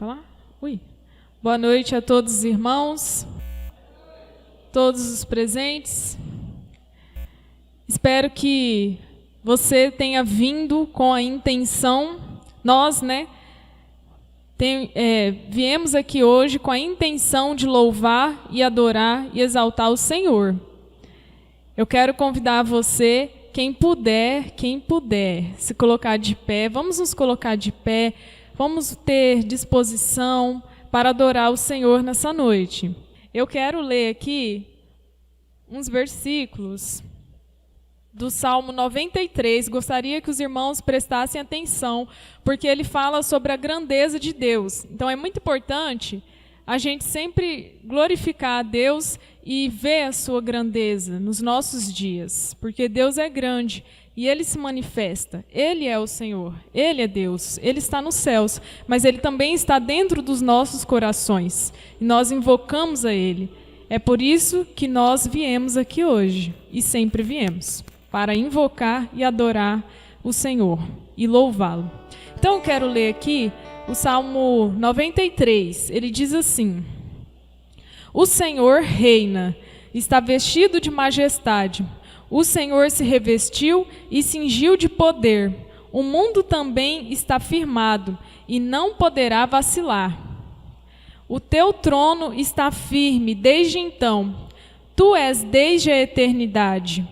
falar? Ui. Boa noite a todos os irmãos, todos os presentes. Espero que você tenha vindo com a intenção, nós, viemos aqui hoje com a intenção de louvar e adorar e exaltar o Senhor. Eu quero convidar você, quem puder, se colocar de pé, vamos nos colocar de pé, vamos ter disposição para adorar o Senhor nessa noite. Eu quero ler aqui uns versículos do Salmo 93, gostaria que os irmãos prestassem atenção, porque ele fala sobre a grandeza de Deus. Então é muito importante a gente sempre glorificar a Deus e ver a sua grandeza nos nossos dias, porque Deus é grande e Ele se manifesta. Ele é o Senhor, Ele é Deus, Ele está nos céus, mas Ele também está dentro dos nossos corações e nós invocamos a Ele. É por isso que nós viemos aqui hoje e sempre viemos, para invocar e adorar o Senhor e louvá-lo. Então eu quero ler aqui o Salmo 93, ele diz assim: O Senhor reina, está vestido de majestade. O Senhor se revestiu e cingiu de poder. O mundo também está firmado e não poderá vacilar. O teu trono está firme desde então. Tu és desde a eternidade.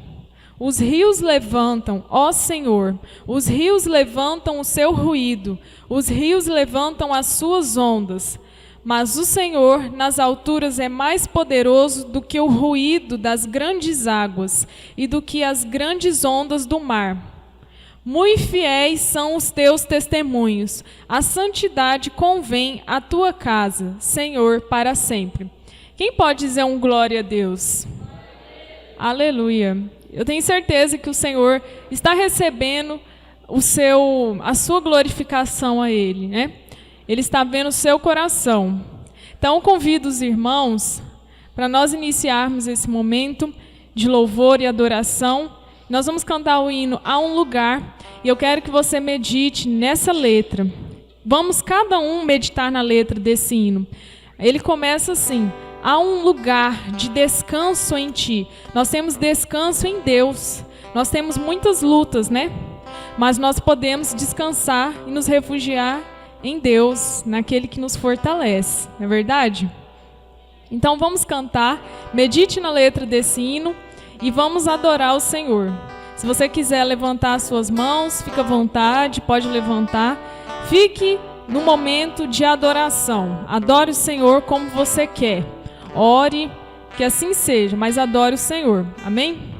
Os rios levantam, ó Senhor, os rios levantam o seu ruído, os rios levantam as suas ondas. Mas o Senhor nas alturas é mais poderoso do que o ruído das grandes águas e do que as grandes ondas do mar. Muito fiéis são os teus testemunhos, a santidade convém à tua casa, Senhor, para sempre. Quem pode dizer um glória a Deus? Aleluia. Eu tenho certeza que o Senhor está recebendo a sua glorificação a Ele, né? Ele está vendo o seu coração. Então, convido os irmãos para nós iniciarmos esse momento de louvor e adoração. Nós vamos cantar o hino A um Lugar, e eu quero que você medite nessa letra. Vamos cada um meditar na letra desse hino. Ele começa assim: há um lugar de descanso em ti. Nós temos descanso em Deus. Nós temos muitas lutas, Mas nós podemos descansar e nos refugiar em Deus, naquele que nos fortalece. Não é verdade? Então vamos cantar, medite na letra desse hino e vamos adorar o Senhor. Se você quiser levantar as suas mãos, fica à vontade, pode levantar. Fique no momento de adoração. Adore o Senhor como você quer. Ore, que assim seja, mas adore o Senhor. Amém?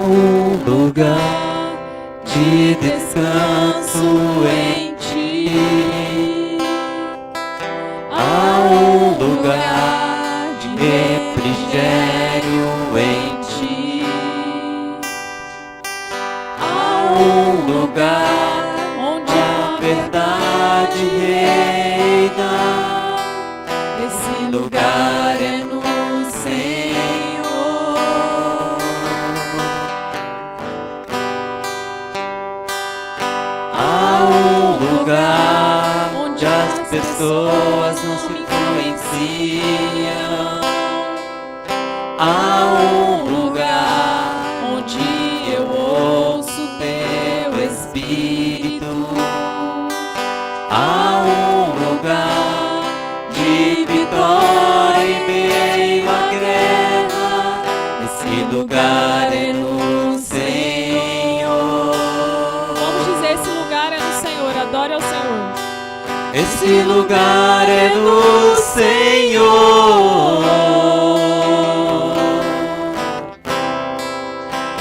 Um lugar de descanso em ti. Há um lugar de refrigério em ti. Há um lugar onde a verdade reina. Esse lugar é no Senhor. Há um lugar onde as pessoas não se influenciam. Há um lugar onde eu ouço teu Espírito. Há um lugar de vitória em meio à guerra. Esse lugar é no Senhor. Vamos dizer, esse lugar é no Senhor. Adore ao Senhor. Esse lugar é no Senhor.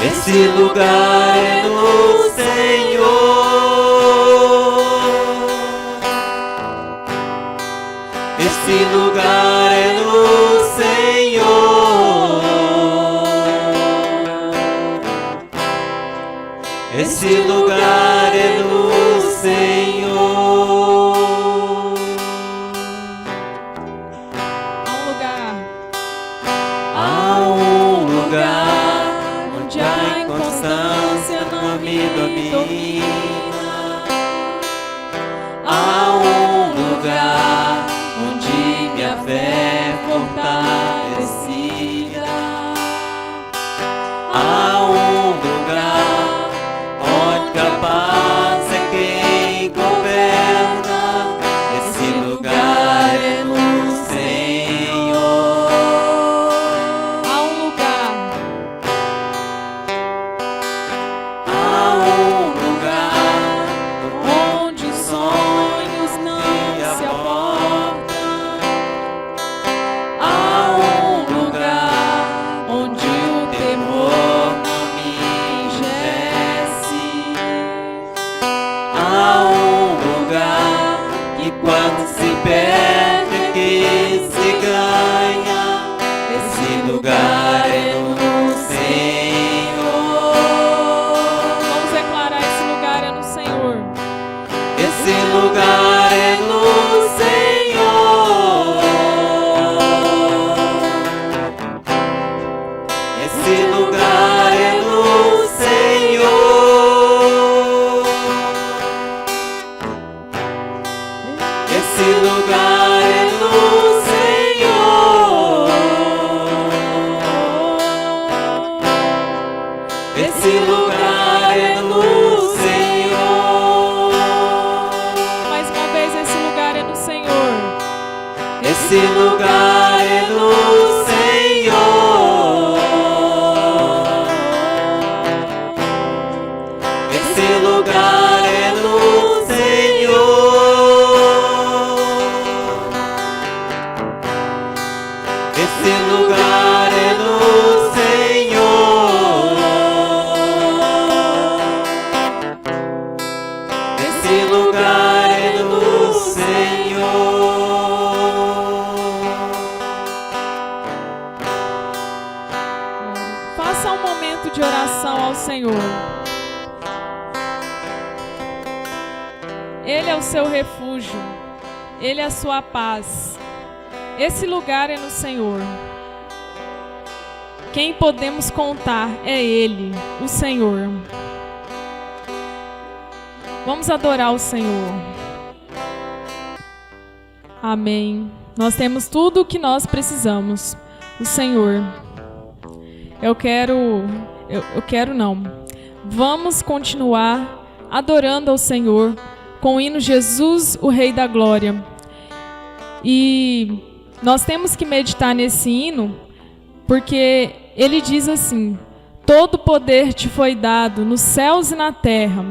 Esse lugar é no Senhor. Esse lugar é no Senhor. Esse lugar é no Senhor. Há um lugar Onde a inconstância não me domina. Há um lugar onde minha fé é fortalecida. Há um lugar onde a paz é quem governa. Esse lugar é no Senhor. Há um lugar onde os sonhos não se abortam. Há um lugar onde o temor não me enjece. Há um lugar que quando se perde é que se ganha. Esse lugar é no Senhor. Vamos declarar: esse lugar é no Senhor. Esse lugar é no Senhor. Esse lugar é no Senhor. Esse lugar é no Senhor. Esse lugar é no Senhor. Mais uma vez, esse lugar é no Senhor. Esse lugar é no Senhor. Esse lugar é no Senhor. Esse lugar é no Senhor. Esse lugar é no Senhor. Faça um momento de oração ao Senhor. Ele é o seu refúgio. Ele é a sua paz. Esse lugar é no Senhor. Quem podemos contar é Ele, o Senhor. Vamos adorar o Senhor. Amém. Nós temos tudo o que nós precisamos. O Senhor. Vamos continuar adorando ao Senhor com o hino Jesus, o Rei da Glória. E nós temos que meditar nesse hino, porque ele diz assim: todo poder te foi dado nos céus e na terra.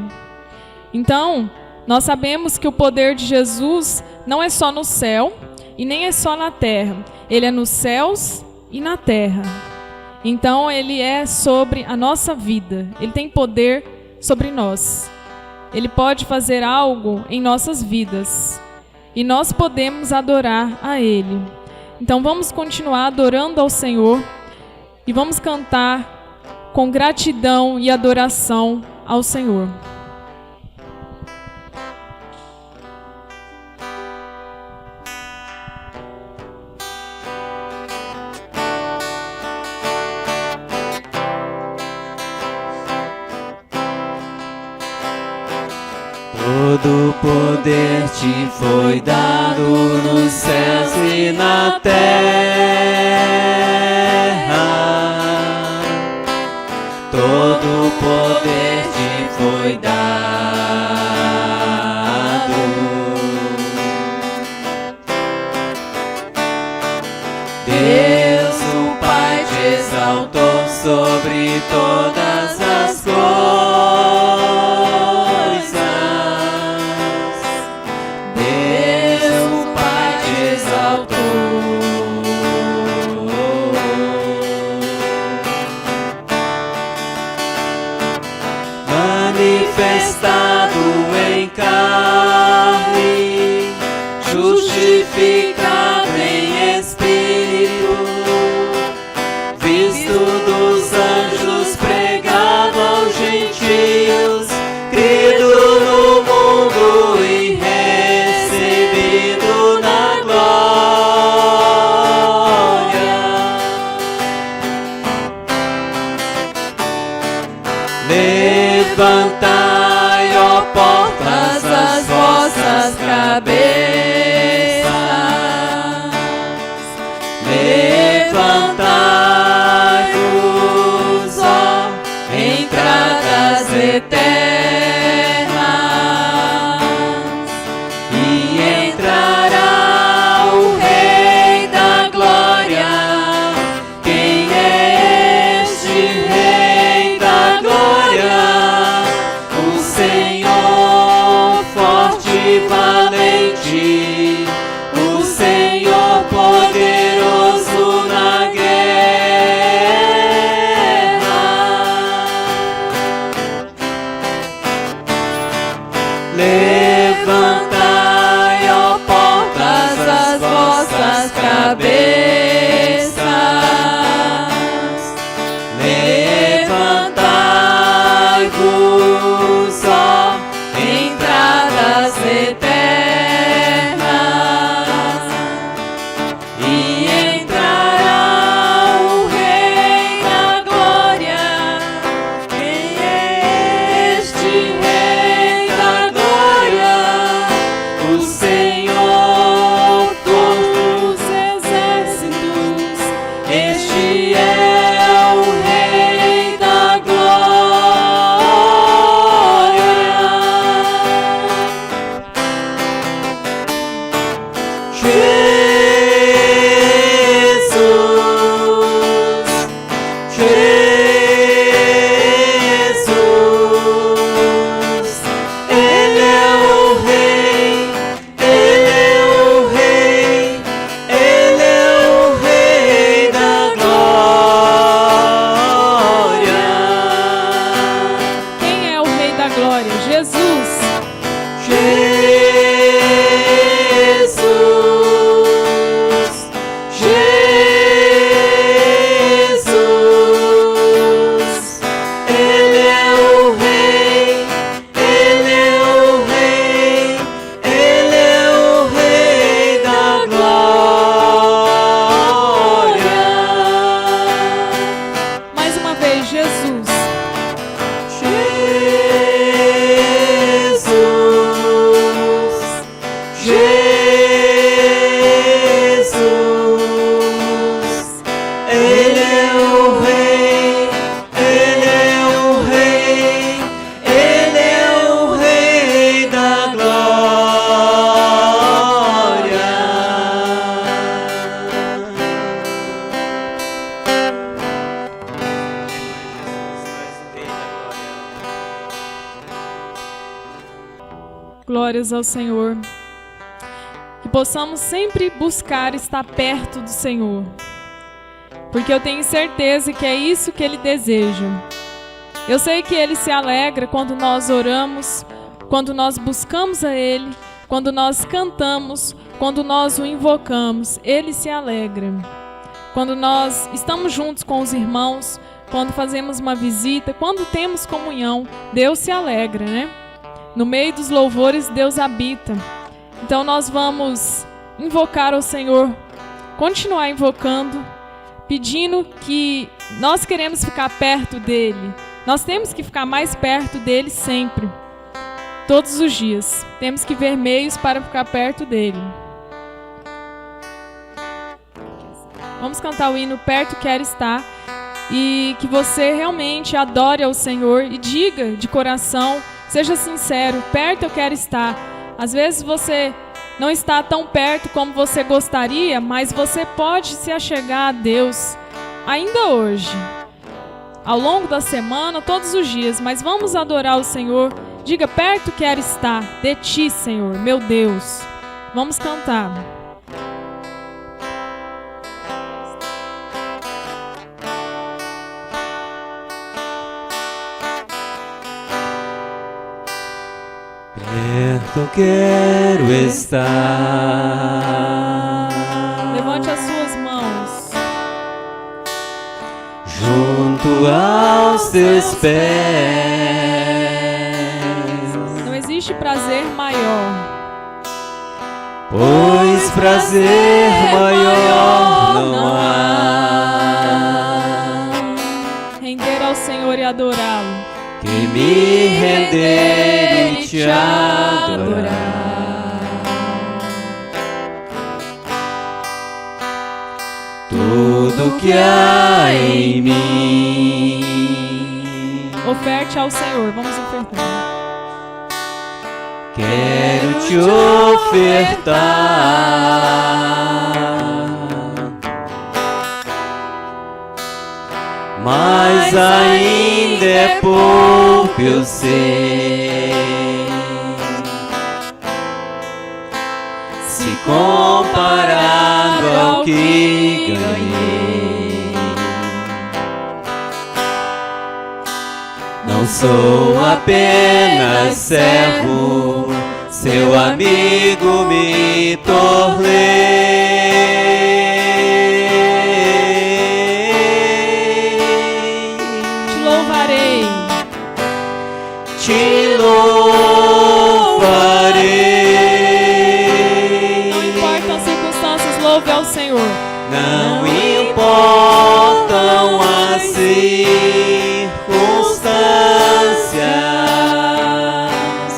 Então, nós sabemos que o poder de Jesus não é só no céu e nem é só na terra. Ele é nos céus e na terra. Então, ele é sobre a nossa vida. Ele tem poder sobre nós. Ele pode fazer algo em nossas vidas. E nós podemos adorar a Ele. Então, vamos continuar adorando ao Senhor. E vamos cantar com gratidão e adoração ao Senhor. Todo poder te foi dado nos céus e na terra. Todo poder te foi dado. Deus, o Pai, te exaltou sobre todas as coisas. Manifestado em carne, justificado em espírito, visto dos anjos, pregado aos gentios, Levantai, ó portas, as vossas cabeças. Levantai-vos, ó entradas eternas, e entrará o Rei da Glória. Quem é este Rei da Glória? O Senhor forte e valente, o Senhor poderoso na guerra. Levantai, ó portas, as vossas cabeças. Levantai-vos, ó entradas eternas, e entrará o Rei da Glória. Quem é este Rei da Glória? O Senhor dos exércitos. Este é o Rei da Glória. Jesus, Ele é o Rei, Ele é o Rei, Ele é o Rei da Glória. Quem é o Rei da Glória? Jesus. Jesus, Ele é o Rei, Ele é o Rei, Ele é o Rei da Glória. Mais uma vez, Jesus. Jesus, Ele é o Rei, Ele é o Rei, Ele é o Rei da Glória. Glórias ao Senhor. Que possamos sempre buscar estar perto do Senhor, porque eu tenho certeza que é isso que Ele deseja. Eu sei que Ele se alegra quando nós oramos, quando nós buscamos a Ele, quando nós cantamos, quando nós o invocamos. Ele se alegra. Quando nós estamos juntos com os irmãos, quando fazemos uma visita, quando temos comunhão, Deus se alegra, né? No meio dos louvores, Deus habita. Então nós vamos invocar ao Senhor, continuar invocando, pedindo que nós queremos ficar perto dEle. Nós temos que ficar mais perto dEle sempre, todos os dias. Temos que ver meios para ficar perto dEle. Vamos cantar o hino Perto Quero Estar, e que você realmente adore ao Senhor e diga de coração, seja sincero, perto eu quero estar. Às vezes você não está tão perto como você gostaria, mas você pode se achegar a Deus ainda hoje, ao longo da semana, todos os dias. Mas vamos adorar o Senhor. Diga, perto quero estar de Ti, Senhor, meu Deus. Vamos cantar. Perto quero estar, Levante as suas mãos. junto aos teus pés, Não existe prazer maior. pois prazer maior não há. Render ao Senhor e adorá-lo. que me render e te adorar. Tudo que há em mim, Oferte ao Senhor, vamos ofertar. quero te ofertar, mas ainda é pouco, eu sei, se comparado ao que ganhei. Não sou apenas servo, seu amigo me tornei. Te louvarei. Te louvarei. Não importam as circunstâncias, louve ao Senhor. Não importam as circunstâncias,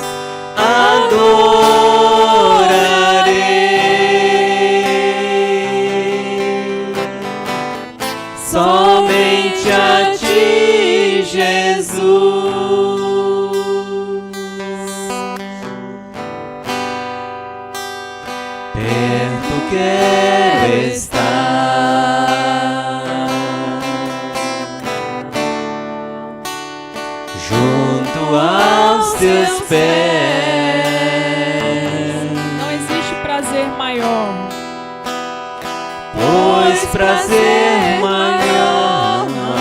adorarei somente a ti, Jesus. Perto quero estar, junto aos teus pés, Não existe prazer maior. pois prazer maior não há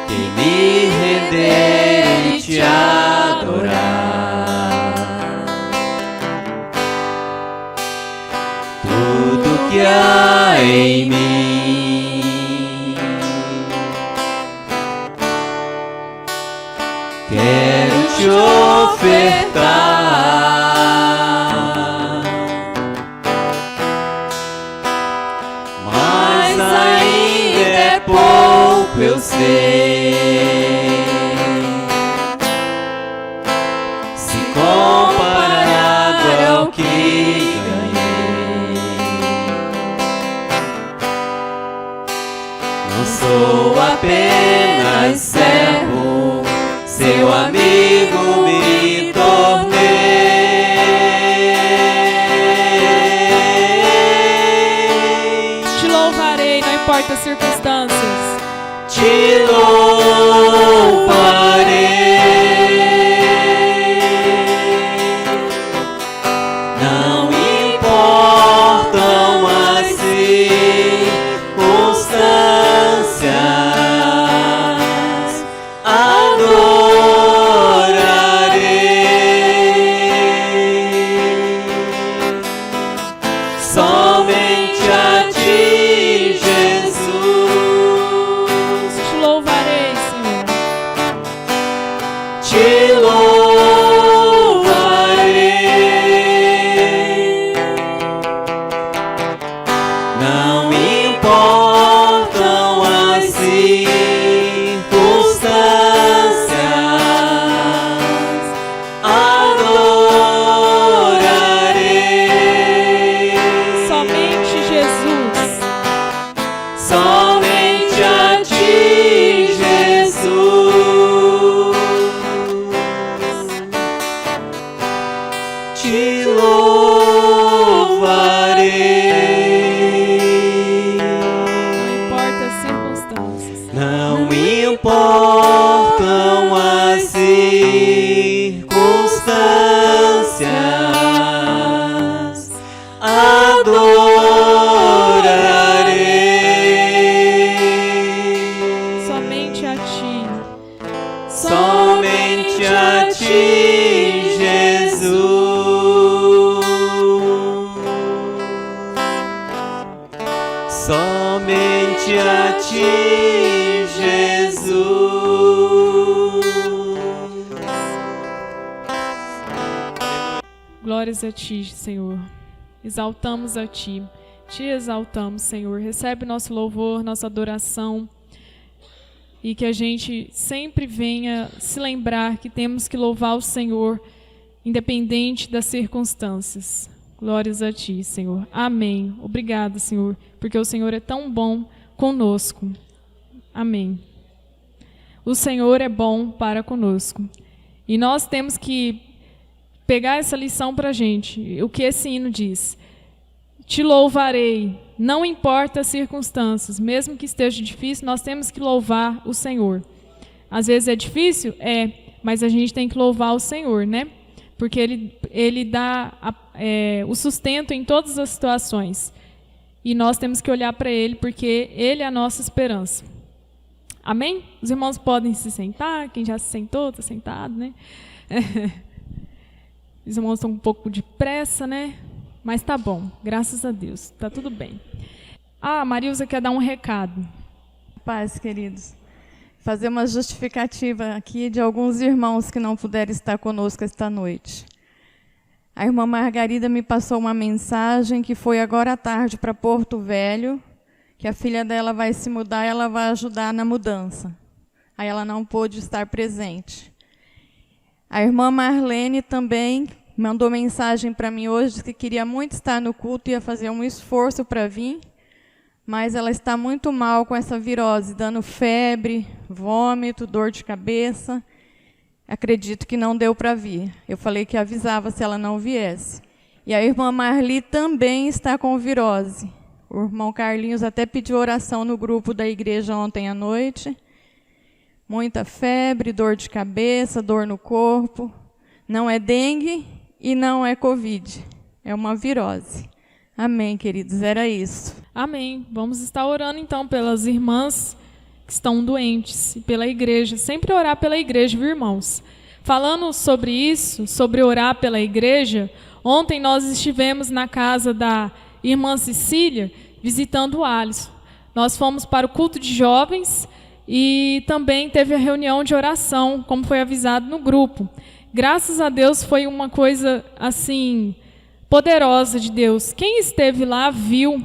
que me render e te adorar. Tudo que há em mim, quero te ofertar, mas ainda é pouco, eu sei, se comparado ao que ganhei. Não sou apenas servo, seu amigo me tornei. Te louvarei, não importa as circunstâncias. Te louvarei. Não importam as circunstâncias, adorarei somente a ti, Jesus. Te louvarei, Senhor. Te louvarei. Não importam as circunstâncias, adorarei Somente Jesus. somente a ti, Jesus. Te louvarei. Não importa as circunstâncias. Não importam as circunstâncias, adorarei Somente a ti. somente a ti, Jesus. Somente a ti, Jesus. Glórias a ti, Senhor. Exaltamos a ti. te exaltamos, Senhor. Recebe nosso louvor, nossa adoração, e que a gente sempre venha se lembrar que temos que louvar o Senhor, independente das circunstâncias. Glórias a Ti, Senhor. Amém. Obrigada, Senhor, porque o Senhor é tão bom conosco. Amém. O Senhor é bom para conosco. E nós temos que pegar essa lição para a gente. O que esse hino diz? Te louvarei, não importa as circunstâncias, mesmo que esteja difícil, nós temos que louvar o Senhor. Às vezes é difícil? É, mas a gente tem que louvar o Senhor, né? Porque Ele dá o sustento em todas as situações. E nós temos que olhar para Ele, porque Ele é a nossa esperança. Amém? Os irmãos podem se sentar, quem já se sentou, está sentado, né? Os irmãos estão com um pouco de pressa, né? Mas tá bom, graças a Deus, tá tudo bem. A Marilza quer dar um recado. Paz, queridos. Fazer uma justificativa aqui de alguns irmãos que não puderam estar conosco esta noite. A irmã Margarida me passou uma mensagem que foi agora à tarde para Porto Velho, que a filha dela vai se mudar e ela vai ajudar na mudança. Aí ela não pôde estar presente. A irmã Marlene também mandou mensagem para mim hoje que queria muito estar no culto e ia fazer um esforço para vir, mas ela está muito mal com essa virose, dando febre, vômito, dor de cabeça. Acredito que não deu para vir. Eu falei que avisava se ela não viesse. E a irmã Marli também está com virose. O irmão Carlinhos até pediu oração no grupo da igreja ontem à noite. Muita febre, dor de cabeça, dor no corpo. Não é dengue e não é Covid. É uma virose. Amém, queridos. Era isso. Amém. Vamos estar orando, então, pelas irmãs que estão doentes e pela igreja. Sempre orar pela igreja, viu, irmãos? Falando sobre isso, sobre orar pela igreja, ontem nós estivemos na casa da irmã Cecília, visitando o Alisson. Nós fomos para o culto de jovens e também teve a reunião de oração, como foi avisado no grupo. Graças a Deus foi uma coisa assim poderosa de Deus. Quem esteve lá viu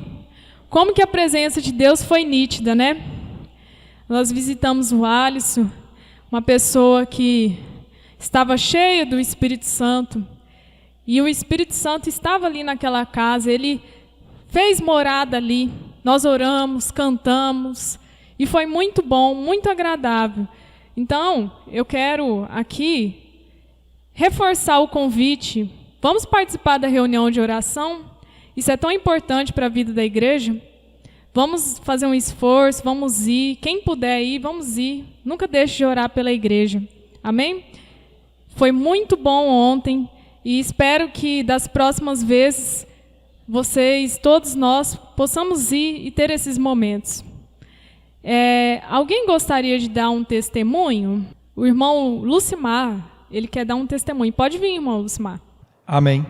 como que a presença de Deus foi nítida, né? Nós visitamos o Alisson, uma pessoa que estava cheia do Espírito Santo, e o Espírito Santo estava ali naquela casa, ele fez morada ali. Nós oramos, cantamos, e foi muito bom, muito agradável. Então, eu quero aqui reforçar o convite. Vamos participar da reunião de oração? Isso é tão importante para a vida da igreja. Vamos fazer um esforço, vamos ir. Quem puder ir, vamos ir. Nunca deixe de orar pela igreja. Amém? Foi muito bom ontem e espero que das próximas vezes vocês, todos nós, possamos ir e ter esses momentos. Alguém gostaria de dar um testemunho? O irmão Lucimar, ele quer dar um testemunho. Pode vir, irmão Lucimar. Amém.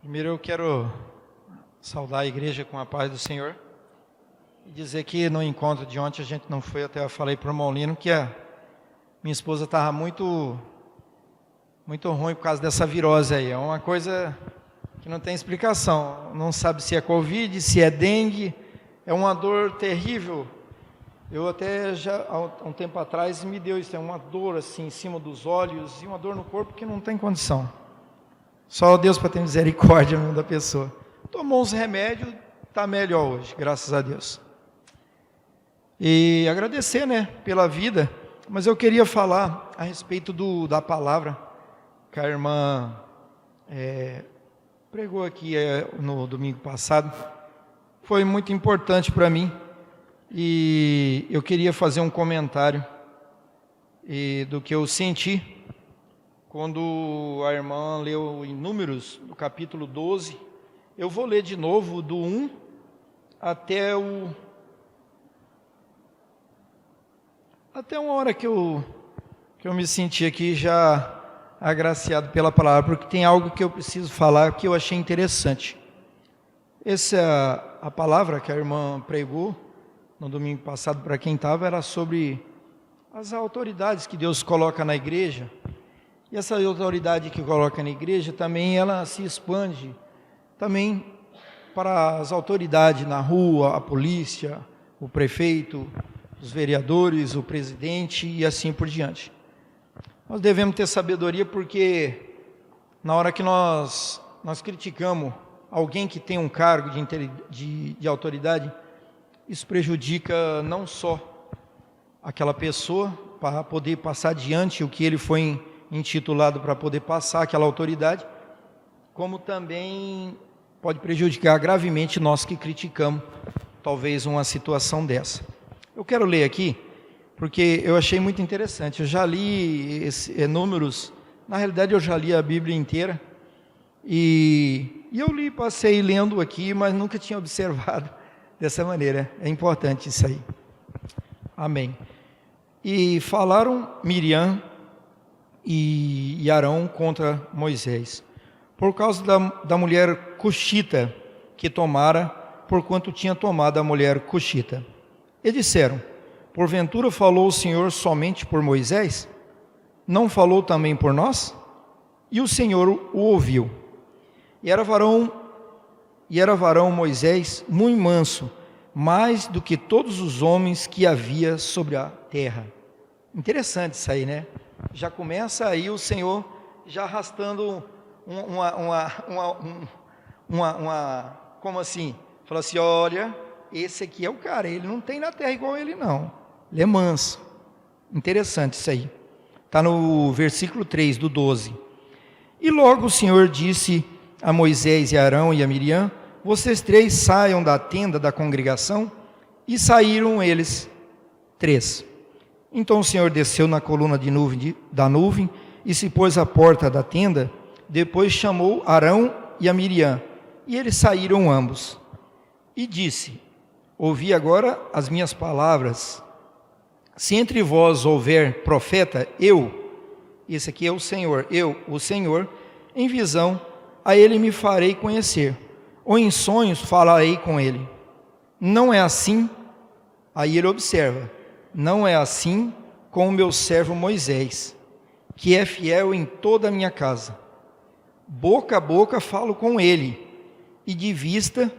Primeiro eu quero saudar a igreja com a paz do Senhor e dizer que no encontro de ontem a gente não foi, até eu falei para o irmão Lino que a minha esposa estava muito ruim por causa dessa virose aí. É uma coisa que não tem explicação. Não sabe se é Covid, se é dengue. É uma dor terrível. Eu até já, há um tempo atrás, me deu isso, é uma dor assim em cima dos olhos e uma dor no corpo que não tem condição. Só Deus para ter misericórdia da pessoa. Tomou uns remédios, está melhor hoje, graças a Deus. E agradecer, né, pela vida, mas eu queria falar a respeito da palavra que a irmã pregou aqui no domingo passado. Foi muito importante para mim. E eu queria fazer um comentário do que eu senti quando a irmã leu em Números, no capítulo 12. Eu vou ler de novo do 1 até uma hora que eu me senti aqui já agraciado pela palavra, porque tem algo que eu preciso falar que eu achei interessante. Essa a palavra que a irmã pregou no domingo passado, para quem estava, era sobre as autoridades que Deus coloca na igreja. E essa autoridade que coloca na igreja também, ela se expande também para as autoridades na rua, a polícia, o prefeito, os vereadores, o presidente e assim por diante. Nós devemos ter sabedoria, porque na hora que nós criticamos alguém que tem um cargo de autoridade, isso prejudica não só aquela pessoa para poder passar adiante o que ele foi intitulado para poder passar, aquela autoridade, como também pode prejudicar gravemente nós que criticamos talvez uma situação dessa. Eu quero ler aqui, porque eu achei muito interessante. Eu já li Números, na realidade eu já li a Bíblia inteira, e eu passei lendo aqui, mas nunca tinha observado dessa maneira. É importante isso aí. Amém. E falaram Miriam e Arão contra Moisés, por causa da mulher cuxita que tomara, porquanto tinha tomado a mulher cuxita. E disseram: porventura falou o Senhor somente por Moisés? Não falou também por nós? E o Senhor o ouviu. E era varão Moisés muito manso, mais do que todos os homens que havia sobre a terra. Interessante isso aí, né? Já começa aí o Senhor já arrastando como assim? Fala assim: olha, esse aqui é o cara, ele não tem na terra igual ele não, ele é manso. Interessante isso aí. Está no versículo 3 do 12. E logo o Senhor disse a Moisés e a Arão e a Miriam: vocês três saiam da tenda da congregação. E saíram eles três. Então o Senhor desceu na coluna da nuvem e se pôs à porta da tenda. Depois chamou Arão e a Miriam, e eles saíram ambos. E disse: ouvi agora as minhas palavras. Se entre vós houver profeta, esse aqui é o Senhor, o Senhor, em visão, a ele me farei conhecer, ou em sonhos falarei com ele. Não é assim, aí ele observa, não é assim com o meu servo Moisés, que é fiel em toda a minha casa. Boca a boca falo com ele, e de vista,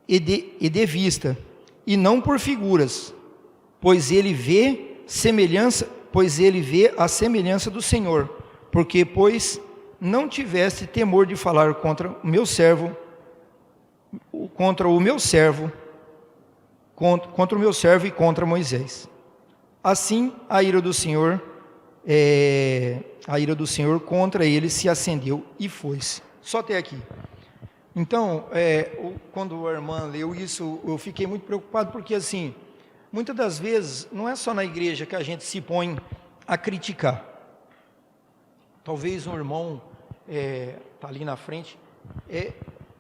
e de vista, e não por figuras, pois ele vê a semelhança do Senhor, porque não tiveste temor de falar contra o meu servo e contra Moisés. Assim a ira do Senhor contra ele se acendeu e foi-se. Só até aqui. Então, quando a irmã leu isso, eu fiquei muito preocupado, porque assim, muitas das vezes, não é só na igreja que a gente se põe a criticar. Talvez um irmão está ali na frente.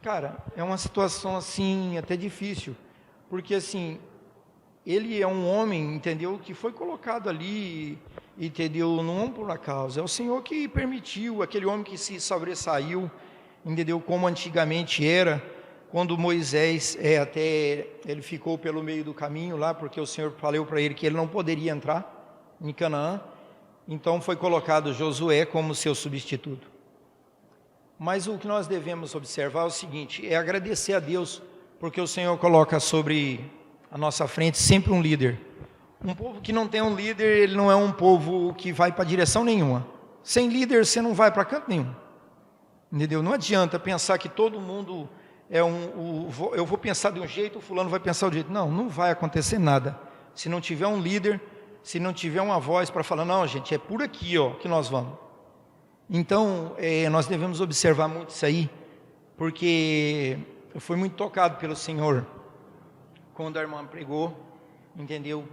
Cara, é uma situação assim, até difícil, porque assim, ele é um homem, entendeu, que foi colocado ali, entendeu, não por acaso, é o Senhor que permitiu, aquele homem que se sobressaiu, entendeu, como antigamente era, quando Moisés, até ele ficou pelo meio do caminho lá, porque o Senhor falou para ele que ele não poderia entrar em Canaã, então foi colocado Josué como seu substituto. Mas o que nós devemos observar é o seguinte, é agradecer a Deus, porque o Senhor coloca sobre a nossa frente sempre um líder. Um povo que não tem um líder, ele não é um povo que vai para direção nenhuma. Sem líder você não vai para canto nenhum. Entendeu? Não adianta pensar que todo mundo eu vou pensar de um jeito, o fulano vai pensar de outro jeito. Não vai acontecer nada. Se não tiver um líder, se não tiver uma voz para falar, não gente, é por aqui que nós vamos. Então, nós devemos observar muito isso aí, porque eu fui muito tocado pelo Senhor, quando a irmã pregou, entendeu?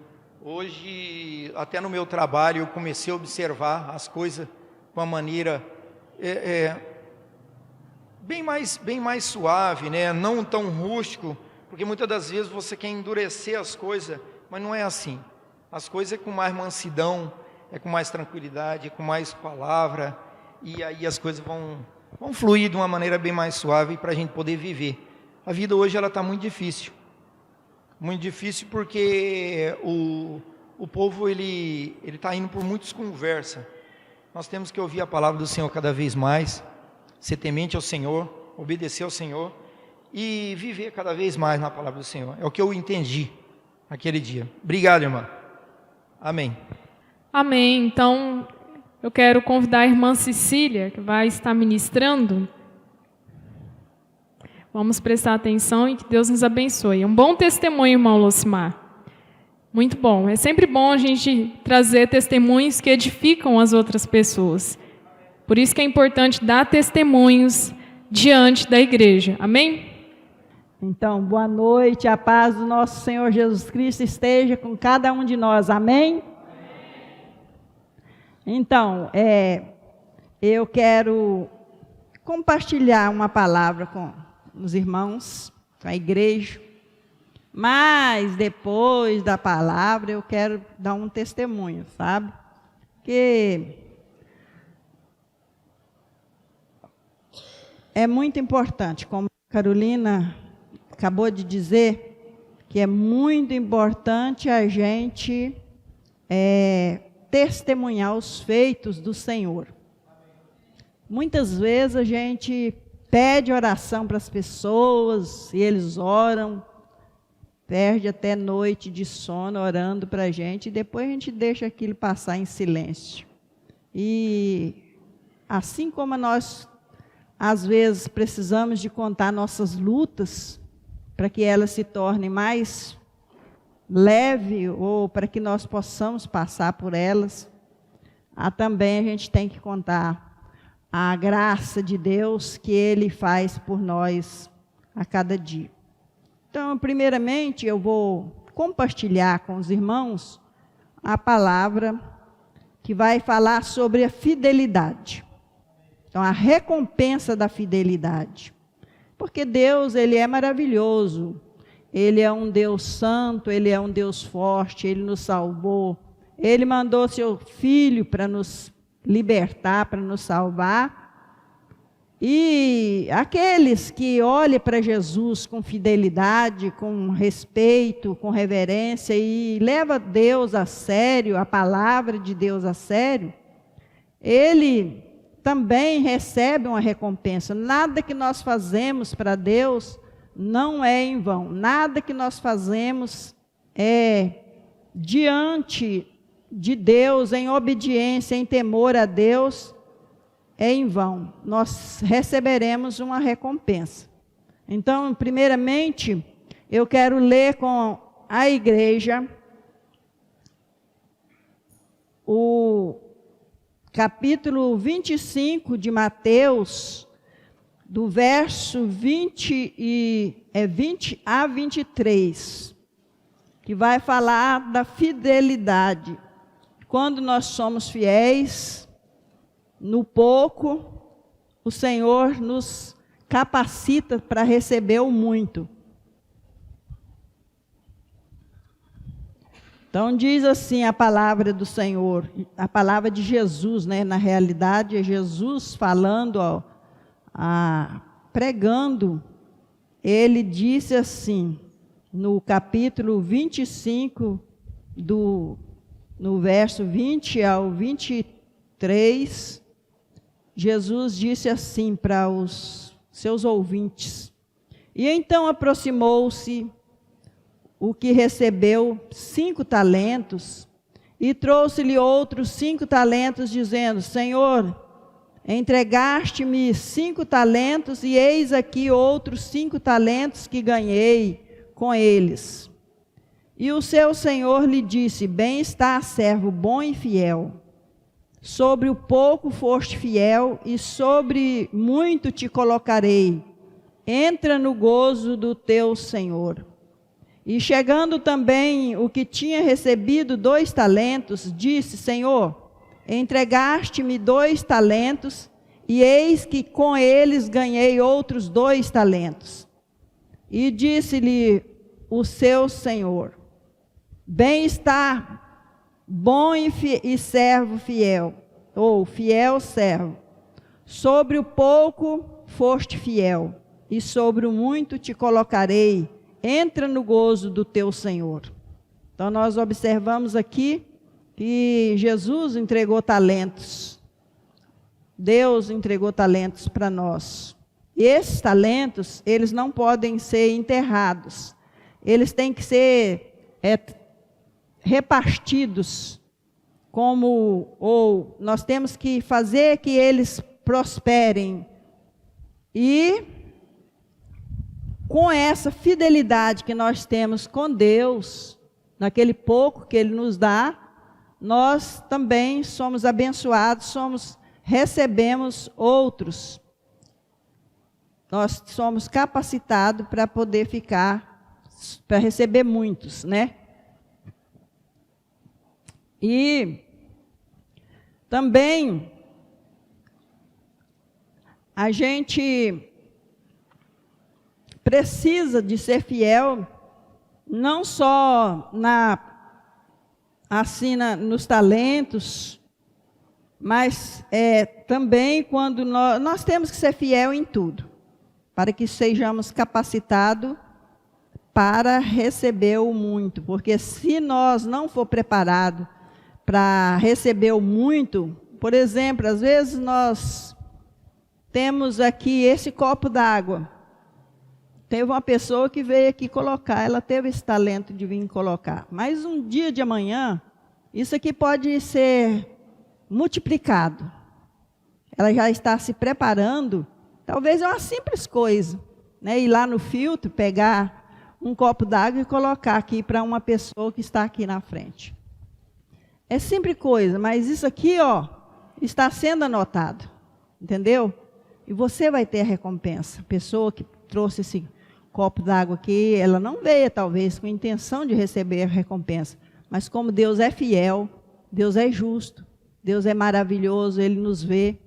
Hoje, até no meu trabalho, eu comecei a observar as coisas com uma maneira bem mais suave, né? Não tão rústico, porque muitas das vezes você quer endurecer as coisas, mas não é assim. As coisas é com mais mansidão, é com mais tranquilidade, é com mais palavra, e aí as coisas vão fluir de uma maneira bem mais suave para a gente poder viver. A vida hoje ela está muito difícil porque o povo ele está indo por muitas conversas. Nós temos que ouvir a palavra do Senhor cada vez mais, ser temente ao Senhor, obedecer ao Senhor, e viver cada vez mais na palavra do Senhor. É o que eu entendi naquele dia. Obrigado, irmã. Amém. Amém. Então, eu quero convidar a irmã Cecília, que vai estar ministrando. Vamos prestar atenção e que Deus nos abençoe. Um bom testemunho, irmão Lucimar. Muito bom. É sempre bom a gente trazer testemunhos que edificam as outras pessoas. Por isso que é importante dar testemunhos diante da igreja. Amém? Então, boa noite, a paz do nosso Senhor Jesus Cristo esteja com cada um de nós, amém? Então, eu quero compartilhar uma palavra com os irmãos, com a igreja, mas depois da palavra eu quero dar um testemunho, sabe? Que é muito importante, como a Carolina acabou de dizer, que é muito importante a gente testemunhar os feitos do Senhor. Muitas vezes a gente pede oração para as pessoas, e eles oram, perde até noite de sono orando para a gente, e depois a gente deixa aquilo passar em silêncio. E assim como nós, às vezes, precisamos de contar nossas lutas, para que elas se tornem mais leves, ou para que nós possamos passar por elas, também a gente tem que contar a graça de Deus que Ele faz por nós a cada dia. Então, primeiramente, eu vou compartilhar com os irmãos a palavra que vai falar sobre a fidelidade. Então, a recompensa da fidelidade. Porque Deus, Ele é maravilhoso. Ele é um Deus santo, Ele é um Deus forte, Ele nos salvou. Ele mandou seu Filho para nos libertar, para nos salvar. E aqueles que olham para Jesus com fidelidade, com respeito, com reverência e levam Deus a sério, a palavra de Deus a sério, ele também recebe uma recompensa. Nada que nós fazemos para Deus não é em vão. Nada que nós fazemos diante de Deus, em obediência, em temor a Deus, é em vão. Nós receberemos uma recompensa. Então, primeiramente, eu quero ler com a igreja o capítulo 25 de Mateus, do verso 20 a 23, que vai falar da fidelidade. Quando nós somos fiéis no pouco, o Senhor nos capacita para receber o muito. Então diz assim a palavra do Senhor, a palavra de Jesus, né? Na realidade é Jesus falando, pregando. Ele disse assim, no capítulo 25, no verso 20 ao 23, Jesus disse assim para os seus ouvintes: E então aproximou-se o que recebeu 5 talentos, e trouxe-lhe outros 5 talentos, dizendo: Senhor, entregaste-me 5 talentos, e eis aqui outros 5 talentos que ganhei com eles. E o seu senhor lhe disse: Bem está, servo bom e fiel. Sobre o pouco foste fiel, e sobre muito te colocarei. Entra no gozo do teu senhor. E chegando também o que tinha recebido 2 talentos, disse: Senhor, entregaste-me 2 talentos, e eis que com eles ganhei outros 2 talentos. E disse-lhe o seu senhor: Bem está, bom e servo fiel, ou fiel servo. Sobre o pouco foste fiel, e sobre o muito te colocarei. Entra no gozo do teu Senhor. Então nós observamos aqui que Jesus entregou talentos. Deus entregou talentos para nós. esses talentos, eles não podem ser enterrados. Eles têm que ser repartidos, ou nós temos que fazer que eles prosperem. E com essa fidelidade que nós temos com Deus, naquele pouco que Ele nos dá, nós também somos abençoados, recebemos outros. Nós somos capacitados para poder para receber muitos, né? E também a gente precisa de ser fiel, não só nos talentos, mas também quando nós temos que ser fiel em tudo, para que sejamos capacitados para receber o muito, porque se nós não for preparados para receber o muito, por exemplo, às vezes nós temos aqui esse copo d'água. Teve uma pessoa que veio aqui colocar, ela teve esse talento de vir colocar. Mas um dia de amanhã, isso aqui pode ser multiplicado. Ela já está se preparando, talvez é uma simples coisa, né? Ir lá no filtro, pegar um copo d'água e colocar aqui para uma pessoa que está aqui na frente. É simples coisa, mas isso aqui, está sendo anotado, entendeu? E você vai ter a recompensa. A pessoa que trouxe esse copo d'água aqui, ela não veio talvez com a intenção de receber a recompensa, mas como Deus é fiel, Deus é justo, Deus é maravilhoso, Ele nos vê,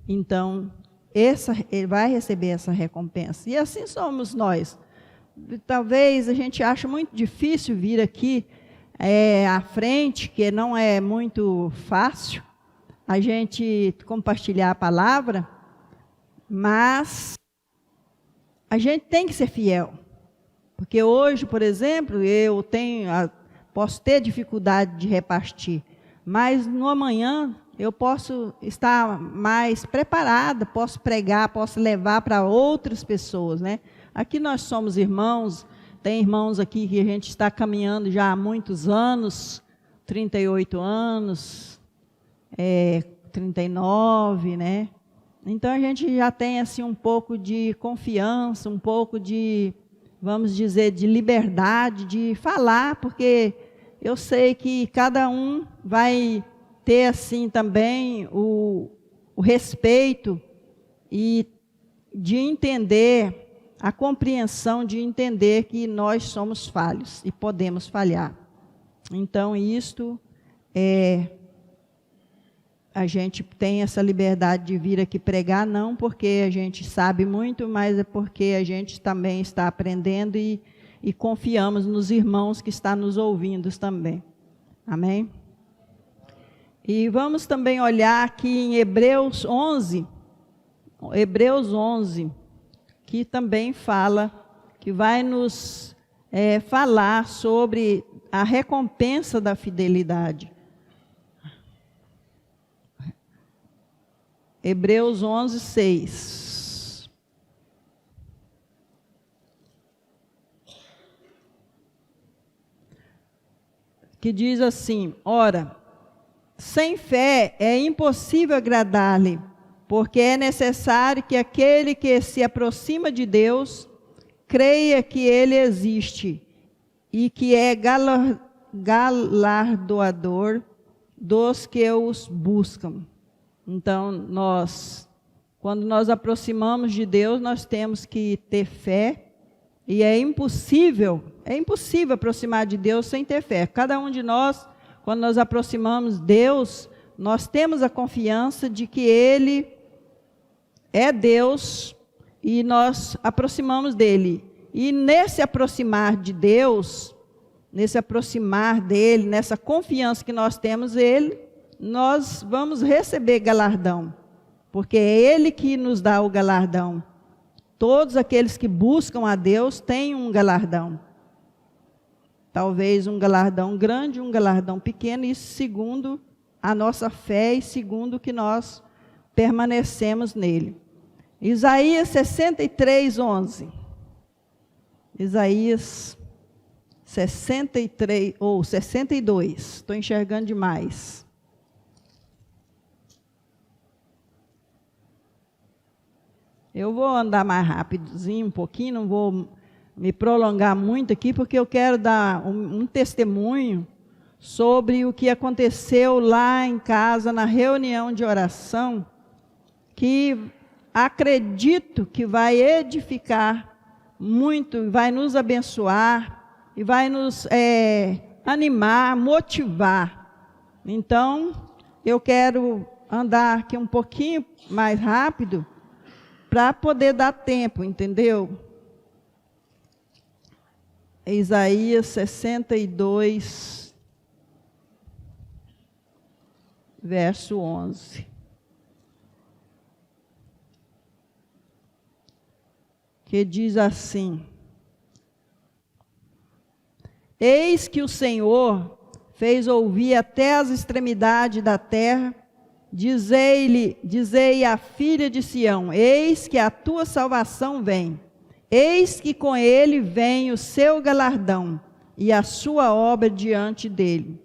então Ele vai receber essa recompensa. E assim somos nós. Talvez a gente ache muito difícil vir aqui à frente, que não é muito fácil a gente compartilhar a palavra, mas a gente tem que ser fiel. Porque hoje, por exemplo, posso ter dificuldade de repartir, mas no amanhã eu posso estar mais preparada, posso pregar, posso levar para outras pessoas, né? Aqui nós somos irmãos, tem irmãos aqui que a gente está caminhando já há muitos anos, 38 anos, 39, né? Então a gente já tem assim um pouco de confiança, um pouco de, vamos dizer, de liberdade de falar, porque eu sei que cada um vai ter assim também o respeito e de entender, a compreensão de entender que nós somos falhos e podemos falhar. Então isto a gente tem essa liberdade de vir aqui pregar, não porque a gente sabe muito, mas é porque a gente também está aprendendo e confiamos nos irmãos que estão nos ouvindo também. Amém? E vamos também olhar aqui em Hebreus 11, que também fala, que vai nos falar sobre a recompensa da fidelidade. Hebreus 11, 6. Que diz assim: ora, sem fé é impossível agradar-lhe, porque é necessário que aquele que se aproxima de Deus creia que Ele existe e que é galardoador dos que os buscam. Então, quando nós aproximamos de Deus, nós temos que ter fé, e é impossível aproximar de Deus sem ter fé. Cada um de nós, quando nós aproximamos de Deus, nós temos a confiança de que Ele é Deus e nós aproximamos dEle. E nesse aproximar de Deus, nesse aproximar dEle, nessa confiança que nós temos nele, nós vamos receber galardão, porque é Ele que nos dá o galardão. Todos aqueles que buscam a Deus têm um galardão. Talvez um galardão grande, um galardão pequeno, isso segundo a nossa fé e segundo que nós permanecemos nele. Isaías 63, 11. Isaías 63, ou 62. Estou enxergando demais. Eu vou andar mais rapidozinho um pouquinho, não vou me prolongar muito aqui, porque eu quero dar um testemunho sobre o que aconteceu lá em casa, na reunião de oração, que acredito que vai edificar muito, vai nos abençoar e vai nos animar, motivar. Então, eu quero andar aqui um pouquinho mais rápido para poder dar tempo, entendeu? Isaías 62, verso 11. Que diz assim: Eis que o Senhor fez ouvir até as extremidades da terra, dizei à filha de Sião, eis que a tua salvação vem, eis que com ele vem o seu galardão, e a sua obra diante dele.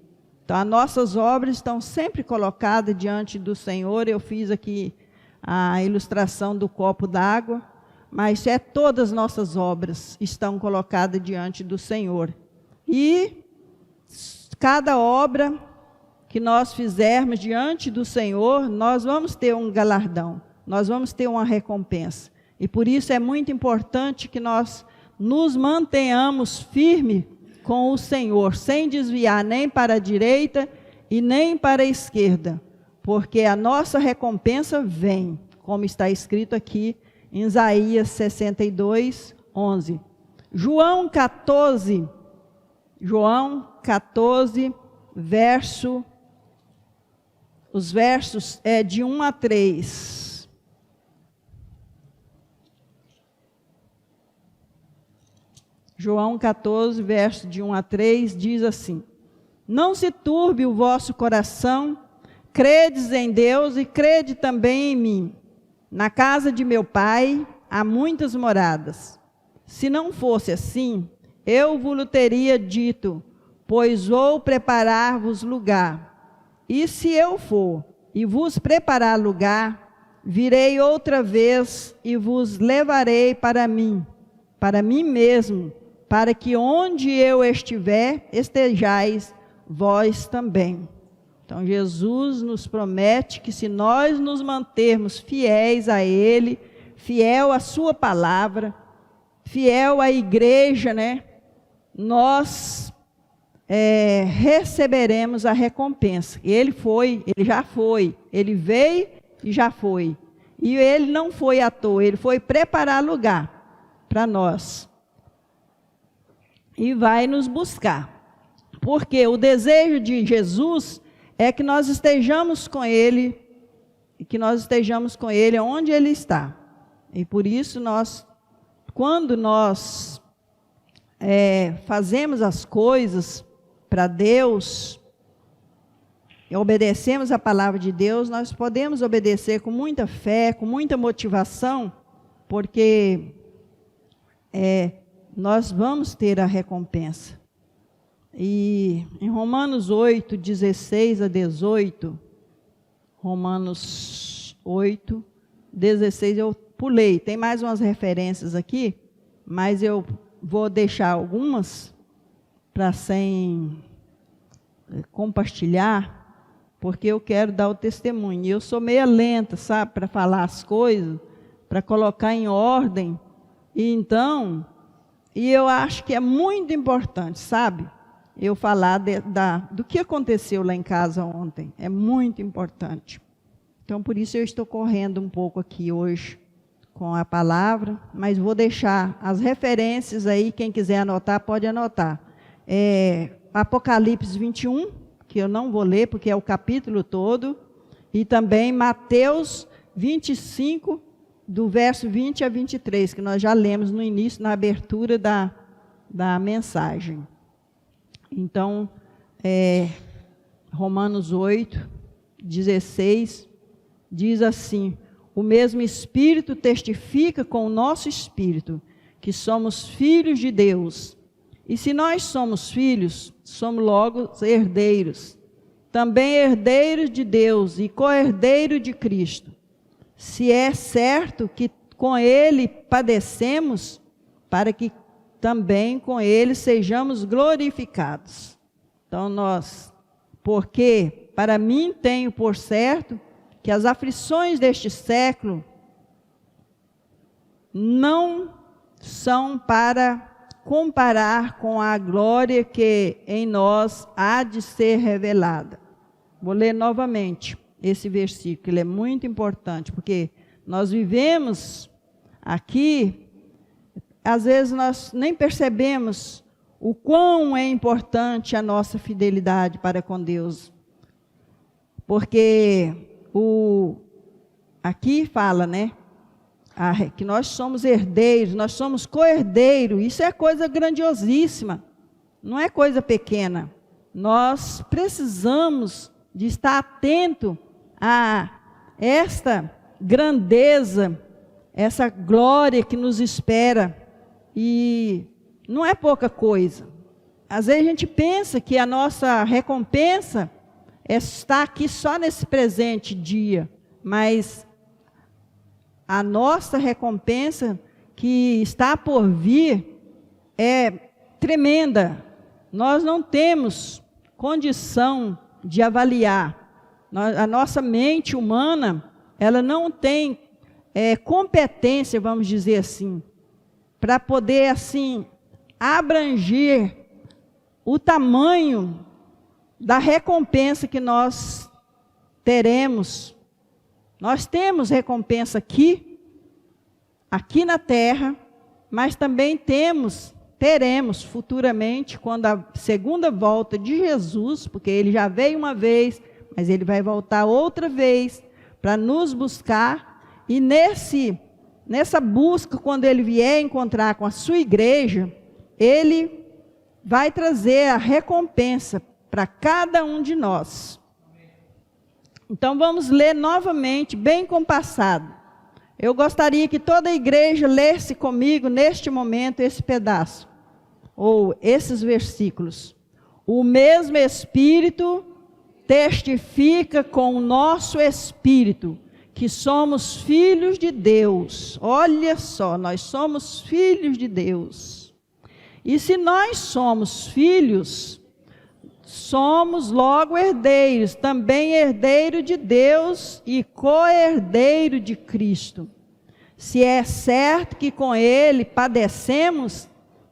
Então, as nossas obras estão sempre colocadas diante do Senhor. Eu fiz aqui a ilustração do copo d'água, mas todas as nossas obras estão colocadas diante do Senhor. E cada obra que nós fizermos diante do Senhor, nós vamos ter um galardão, nós vamos ter uma recompensa. E por isso é muito importante que nós nos mantenhamos firmes com o Senhor, sem desviar nem para a direita e nem para a esquerda, porque a nossa recompensa vem, como está escrito aqui em Isaías 62, 11. João 14, os versos de 1 a 3. João 14, verso de 1 a 3, diz assim: Não se turbe o vosso coração, credes em Deus e crede também em mim. Na casa de meu pai há muitas moradas. Se não fosse assim, eu vos teria dito, pois vou preparar-vos lugar. E se eu for e vos preparar lugar, virei outra vez e vos levarei para mim mesmo, para que onde eu estiver, estejais vós também. Então, Jesus nos promete que se nós nos mantermos fiéis a Ele, fiel à sua palavra, fiel à igreja, né? Nós receberemos a recompensa. Ele já foi, ele veio e já foi. E ele não foi à toa, ele foi preparar lugar para nós. E vai nos buscar. Porque o desejo de Jesus é que nós estejamos com Ele, e que nós estejamos com Ele onde Ele está. E por isso quando nós fazemos as coisas para Deus, e obedecemos a palavra de Deus, nós podemos obedecer com muita fé, com muita motivação, porque nós vamos ter a recompensa. E em Romanos 8, 16 a 18, Romanos 8, 16, eu pulei. Tem mais umas referências aqui, mas eu vou deixar algumas para sem compartilhar, porque eu quero dar o testemunho. Eu sou meia lenta, sabe, para falar as coisas, para colocar em ordem. E eu acho que é muito importante, sabe, eu falar do que aconteceu lá em casa ontem. É muito importante. Então, por isso eu estou correndo um pouco aqui hoje com a palavra, mas vou deixar as referências aí, quem quiser anotar, pode anotar. Apocalipse 21, que eu não vou ler, porque é o capítulo todo, e também Mateus 25, do verso 20 a 23, que nós já lemos no início, na abertura da mensagem. Então, Romanos 8, 16, diz assim: o mesmo Espírito testifica com o nosso espírito que somos filhos de Deus. E se nós somos filhos, somos logo herdeiros, também herdeiros de Deus e co-herdeiro de Cristo. Se é certo que com Ele padecemos, para que também com Ele sejamos glorificados. Então porque para mim tenho por certo que as aflições deste século não são para comparar com a glória que em nós há de ser revelada. Vou ler novamente esse versículo, ele é muito importante, porque nós vivemos aqui, às vezes nós nem percebemos o quão é importante a nossa fidelidade para com Deus. Porque aqui fala, né? Que nós somos herdeiros, nós somos co-herdeiros, isso é coisa grandiosíssima, não é coisa pequena. Nós precisamos de estar atento a esta grandeza, essa glória que nos espera, e não é pouca coisa. Às vezes a gente pensa que a nossa recompensa está aqui só nesse presente dia, mas a nossa recompensa que está por vir é tremenda. Nós não temos condição de avaliar. A nossa mente humana, ela não tem competência, vamos dizer assim, para poder assim abranger o tamanho da recompensa que nós teremos. Nós temos recompensa aqui na terra, mas também teremos futuramente, quando a segunda volta de Jesus, porque ele já veio uma vez, mas ele vai voltar outra vez para nos buscar, e nessa busca, quando ele vier encontrar com a sua igreja, ele vai trazer a recompensa para cada um de nós. Então vamos ler novamente, bem compassado. Eu gostaria que toda a igreja lesse comigo neste momento esse pedaço, ou esses versículos. O mesmo Espírito testifica com o nosso espírito que somos filhos de Deus. Olha só, nós somos filhos de Deus. E se nós somos filhos, somos logo herdeiros, também herdeiro de Deus e co-herdeiro de Cristo. Se é certo que com Ele padecemos,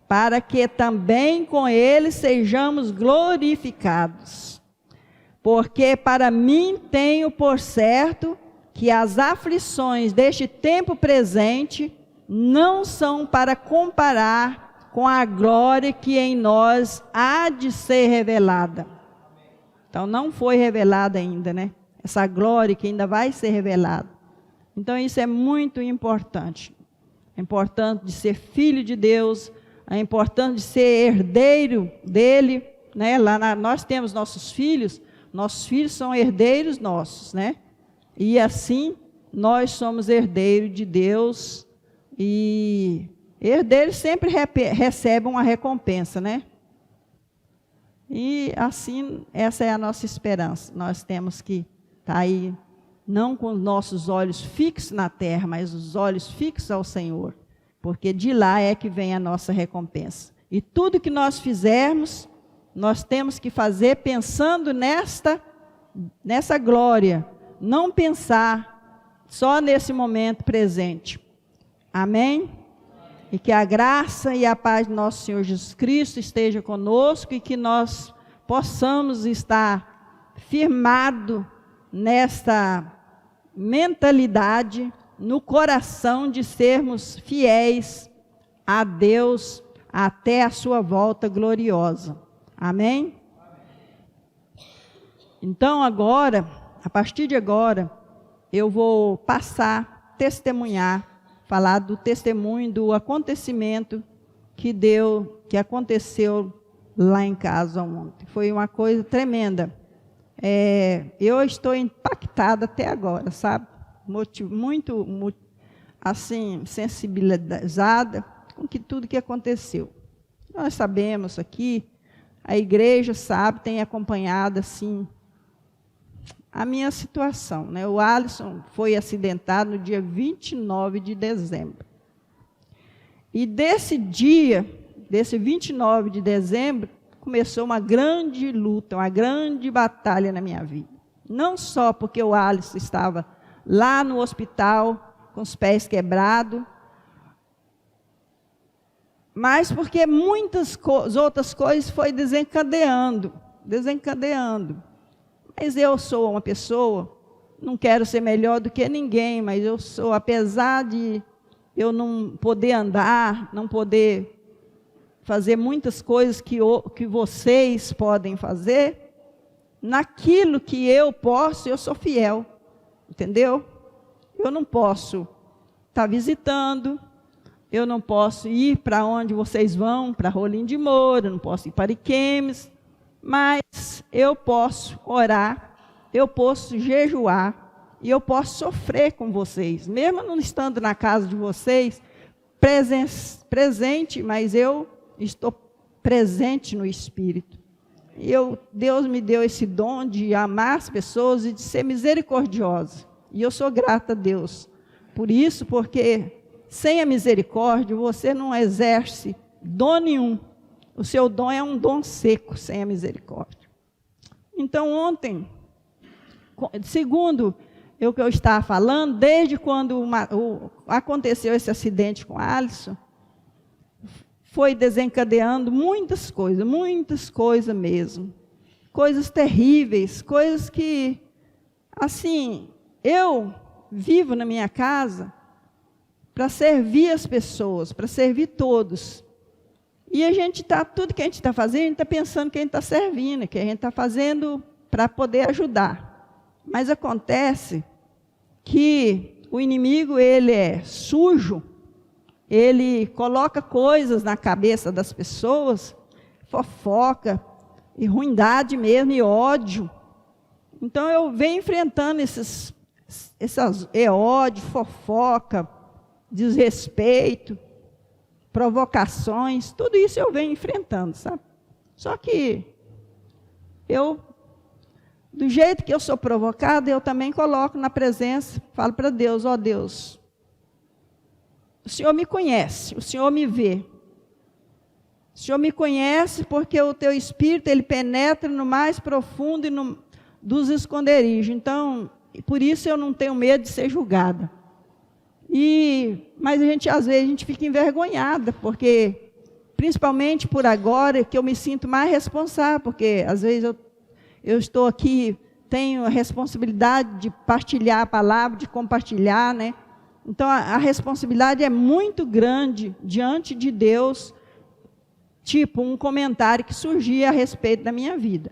para que também com Ele sejamos glorificados. Porque para mim tenho por certo que as aflições deste tempo presente não são para comparar com a glória que em nós há de ser revelada. Então não foi revelada ainda, né? Essa glória que ainda vai ser revelada. Então isso é muito importante. É importante de ser filho de Deus, é importante de ser herdeiro dele, né? Nós temos nossos filhos são herdeiros nossos, né? E assim nós somos herdeiros de Deus, e herdeiros sempre recebem uma recompensa, né? E assim, essa é a nossa esperança. Nós temos que estar aí, não com os nossos olhos fixos na terra, mas os olhos fixos ao Senhor. Porque de lá é que vem a nossa recompensa. E tudo que nós fizermos, nós temos que fazer pensando nessa glória. Não pensar só nesse momento presente. Amém? E que a graça e a paz do nosso Senhor Jesus Cristo esteja conosco, e que nós possamos estar firmados nesta mentalidade, no coração de sermos fiéis a Deus até a sua volta gloriosa. Amém? Então agora, a partir de agora, eu vou passar, testemunhar, falar do testemunho do acontecimento que aconteceu lá em casa ontem. Foi uma coisa tremenda. Eu estou impactada até agora, sabe? muito assim, sensibilizada com tudo que aconteceu. Nós sabemos aqui, a igreja sabe, tem acompanhado assim a minha situação, né? O Alisson foi acidentado no dia 29 de dezembro. E desse dia, desse 29 de dezembro, começou uma grande luta, uma grande batalha na minha vida. Não só porque o Alisson estava lá no hospital, com os pés quebrados, mas porque muitas outras coisas foi desencadeando. Mas eu sou uma pessoa, não quero ser melhor do que ninguém, mas eu sou, apesar de eu não poder andar, não poder fazer muitas coisas que vocês podem fazer, naquilo que eu posso, eu sou fiel, entendeu? Eu não posso estar visitando, eu não posso ir para onde vocês vão, para Rolim de Moura, não posso ir para Ariquemes, mas eu posso orar, eu posso jejuar, e eu posso sofrer com vocês, mesmo não estando na casa de vocês, presente, mas eu estou presente no Espírito. E Deus me deu esse dom de amar as pessoas e de ser misericordiosa. E eu sou grata a Deus por isso, porque sem a misericórdia você não exerce dom nenhum. O seu dom é um dom seco, sem a misericórdia. Então, ontem, segundo o que eu estava falando, desde quando aconteceu esse acidente com a Alisson, foi desencadeando muitas coisas mesmo. Coisas terríveis, coisas que, assim, eu vivo na minha casa para servir as pessoas, para servir todos. E tudo que a gente está fazendo, a gente está pensando que a gente está servindo, que a gente está fazendo para poder ajudar. Mas acontece que o inimigo, ele é sujo, ele coloca coisas na cabeça das pessoas, fofoca, e ruindade mesmo, e ódio. Então eu venho enfrentando ódio, fofoca, desrespeito, provocações, tudo isso eu venho enfrentando, sabe? Só que do jeito que eu sou provocada, eu também coloco na presença, falo para Deus, ó Deus, o Senhor me conhece, o Senhor me vê. O Senhor me conhece porque o teu Espírito, ele penetra no mais profundo e dos esconderijos. Então, por isso eu não tenho medo de ser julgada. Mas às vezes a gente fica envergonhada, porque, principalmente por agora, que eu me sinto mais responsável, porque às vezes eu estou aqui, tenho a responsabilidade de partilhar a palavra, de compartilhar, né? Então a responsabilidade é muito grande diante de Deus, tipo um comentário que surgia a respeito da minha vida.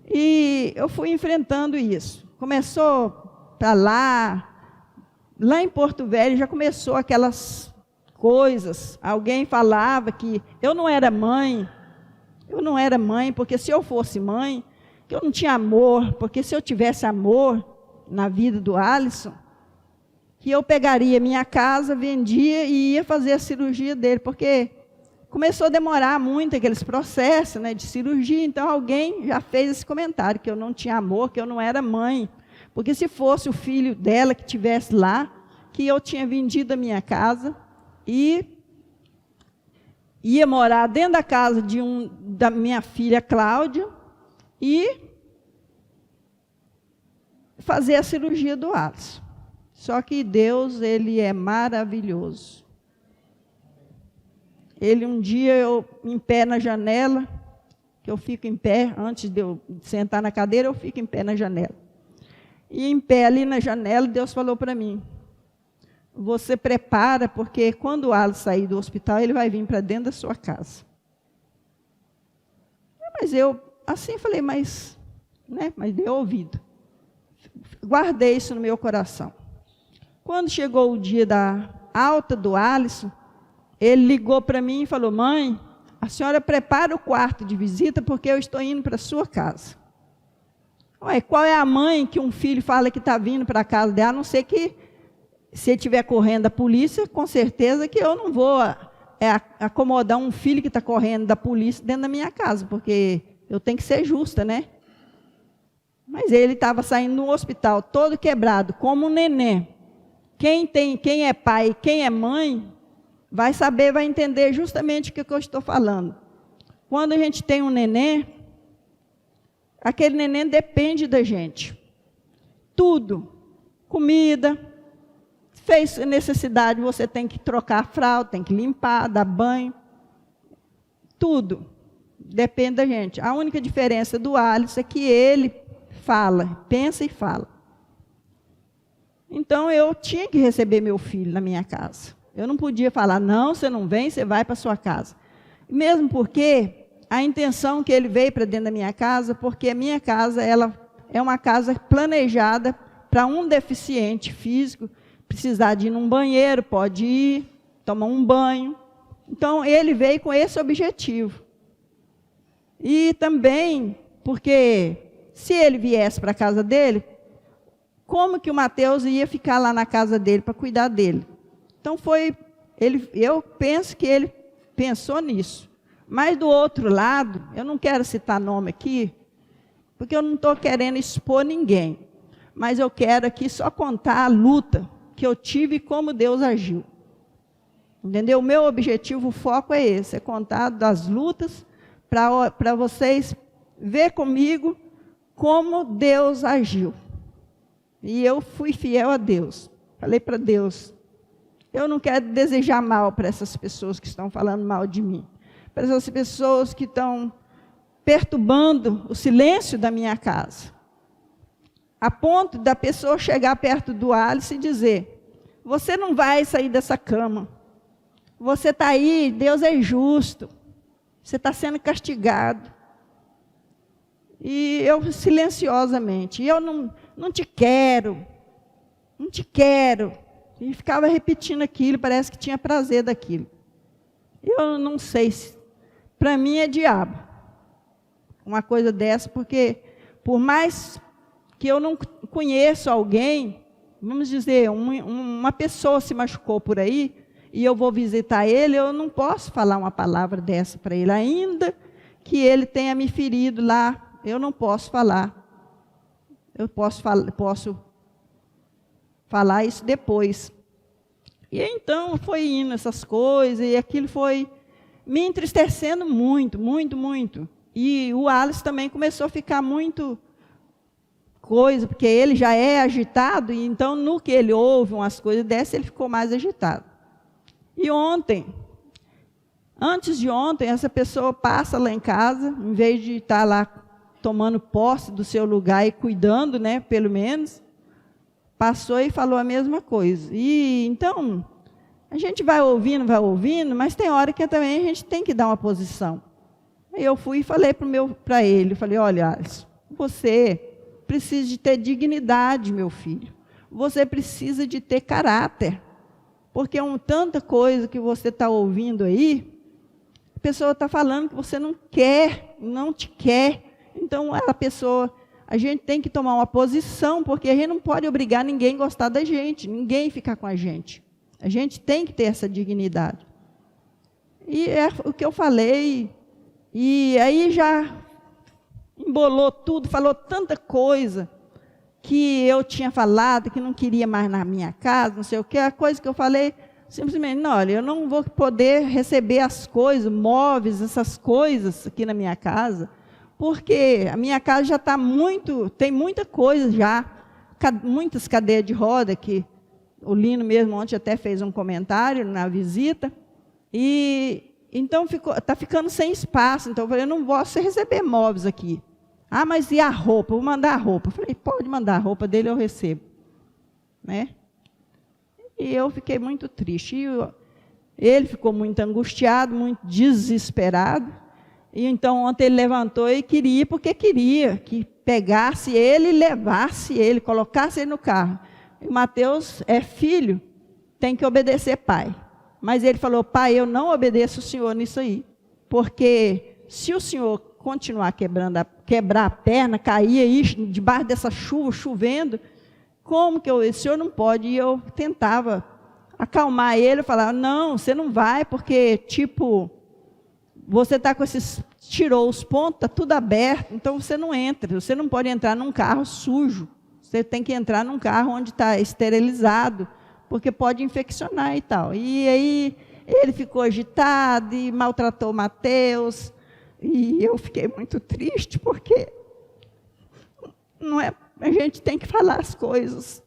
E eu fui enfrentando isso. Começou para lá em Porto Velho já começou aquelas coisas. Alguém falava que eu não era mãe, porque se eu fosse mãe, que eu não tinha amor, porque se eu tivesse amor na vida do Alisson, que eu pegaria minha casa, vendia e ia fazer a cirurgia dele, porque começou a demorar muito aqueles processos, né, de cirurgia. Então alguém já fez esse comentário, que eu não tinha amor, que eu não era mãe. Porque se fosse o filho dela que estivesse lá, que eu tinha vendido a minha casa e ia morar dentro da casa da minha filha Cláudia e fazer a cirurgia do Alisson. Só que Deus, ele é maravilhoso. Um dia eu em pé na janela, que eu fico em pé, antes de eu sentar na cadeira, eu fico em pé na janela. E em pé ali na janela, Deus falou para mim, você prepara, porque quando o Alisson sair do hospital, ele vai vir para dentro da sua casa. Mas eu, assim, falei, mas deu ouvido. Guardei isso no meu coração. Quando chegou o dia da alta do Alisson, ele ligou para mim e falou, mãe, a senhora prepara o quarto de visita, porque eu estou indo para a sua casa. Ué, qual é a mãe que um filho fala que está vindo para a casa dela, a não ser que, se ele estiver correndo da polícia, com certeza que eu não vou acomodar um filho que está correndo da polícia dentro da minha casa, porque eu tenho que ser justa, né? Mas ele estava saindo no hospital, todo quebrado, como um neném. Quem é pai, quem é mãe, vai saber, vai entender justamente o que eu estou falando. Quando a gente tem um neném, aquele neném depende da gente. Tudo. Comida, fez necessidade, você tem que trocar a fralda, tem que limpar, dar banho. Tudo. Depende da gente. A única diferença do Alisson é que ele fala, pensa e fala. Então, eu tinha que receber meu filho na minha casa. Eu não podia falar, não, você não vem, você vai para a sua casa. Mesmo porque a intenção que ele veio para dentro da minha casa, porque a minha casa ela é uma casa planejada para um deficiente físico, precisar de ir num banheiro, pode ir, tomar um banho. Então, ele veio com esse objetivo. E também porque, se ele viesse para a casa dele, como que o Mateus ia ficar lá na casa dele para cuidar dele? Então, eu penso que ele pensou nisso. Mas, do outro lado, eu não quero citar nome aqui, porque eu não estou querendo expor ninguém. Mas eu quero aqui só contar a luta que eu tive e como Deus agiu. Entendeu? O meu objetivo, o foco é esse, é contar das lutas para vocês ver comigo como Deus agiu. E eu fui fiel a Deus. Falei para Deus, eu não quero desejar mal para essas pessoas que estão falando mal de mim. Para essas pessoas que estão perturbando o silêncio da minha casa. A ponto da pessoa chegar perto do Alisson e dizer, você não vai sair dessa cama. Você está aí, Deus é justo. Você está sendo castigado. E eu silenciosamente, eu não te quero, não te quero. E ficava repetindo aquilo, parece que tinha prazer daquilo. Eu não sei se, para mim é diabo, uma coisa dessa, porque por mais que eu não conheço alguém, vamos dizer, uma pessoa se machucou por aí, e eu vou visitar ele, eu não posso falar uma palavra dessa para ele, ainda que ele tenha me ferido lá, eu não posso falar. Eu posso falar isso depois. E então foi indo essas coisas, e aquilo foi me entristecendo muito, muito, muito. E o Alisson também começou a ficar muito coisa, porque ele já é agitado, e então no que ele ouve umas coisas dessas, ele ficou mais agitado. E ontem, antes de ontem, essa pessoa passa lá em casa, em vez de estar lá tomando posse do seu lugar e cuidando, né, pelo menos, passou e falou a mesma coisa. E então, a gente vai ouvindo, mas tem hora que também a gente tem que dar uma posição. Aí eu fui e falei para ele, falei, olha, Alisson, você precisa de ter dignidade, meu filho. Você precisa de ter caráter. Porque tanta coisa que você está ouvindo aí, a pessoa está falando que você não quer, não te quer. Então, a gente tem que tomar uma posição, porque a gente não pode obrigar ninguém a gostar da gente, ninguém ficar com a gente. A gente tem que ter essa dignidade. E é o que eu falei, e aí já embolou tudo, falou tanta coisa que eu tinha falado, que não queria mais na minha casa, não sei o quê. A coisa que eu falei, simplesmente, não, olha, eu não vou poder receber as coisas, móveis, essas coisas aqui na minha casa, porque a minha casa já está tem muita coisa já, muitas cadeiras de roda, que o Lino mesmo ontem até fez um comentário na visita, e então está ficando sem espaço, então eu falei, eu não posso receber móveis aqui. Ah, mas e a roupa? Vou mandar a roupa. Eu falei, pode mandar a roupa dele, eu recebo. Né? E eu fiquei muito triste. E ele ficou muito angustiado, muito desesperado. E então, ontem ele levantou e queria, porque queria que pegasse ele, levasse ele, colocasse ele no carro. E o Mateus é filho, tem que obedecer pai. Mas ele falou, pai, eu não obedeço o senhor nisso aí. Porque se o senhor continuar quebrar a perna, cair aí debaixo dessa chuva, chovendo. Como que o senhor não pode? E eu tentava acalmar ele, eu falava, não, você não vai, porque, tipo, você está com esses, tirou os pontos, está tudo aberto, então você não entra, você não pode entrar num carro sujo, você tem que entrar num carro onde está esterilizado, porque pode infeccionar e tal. E aí ele ficou agitado e maltratou o Mateus, e eu fiquei muito triste, porque não é, a gente tem que falar as coisas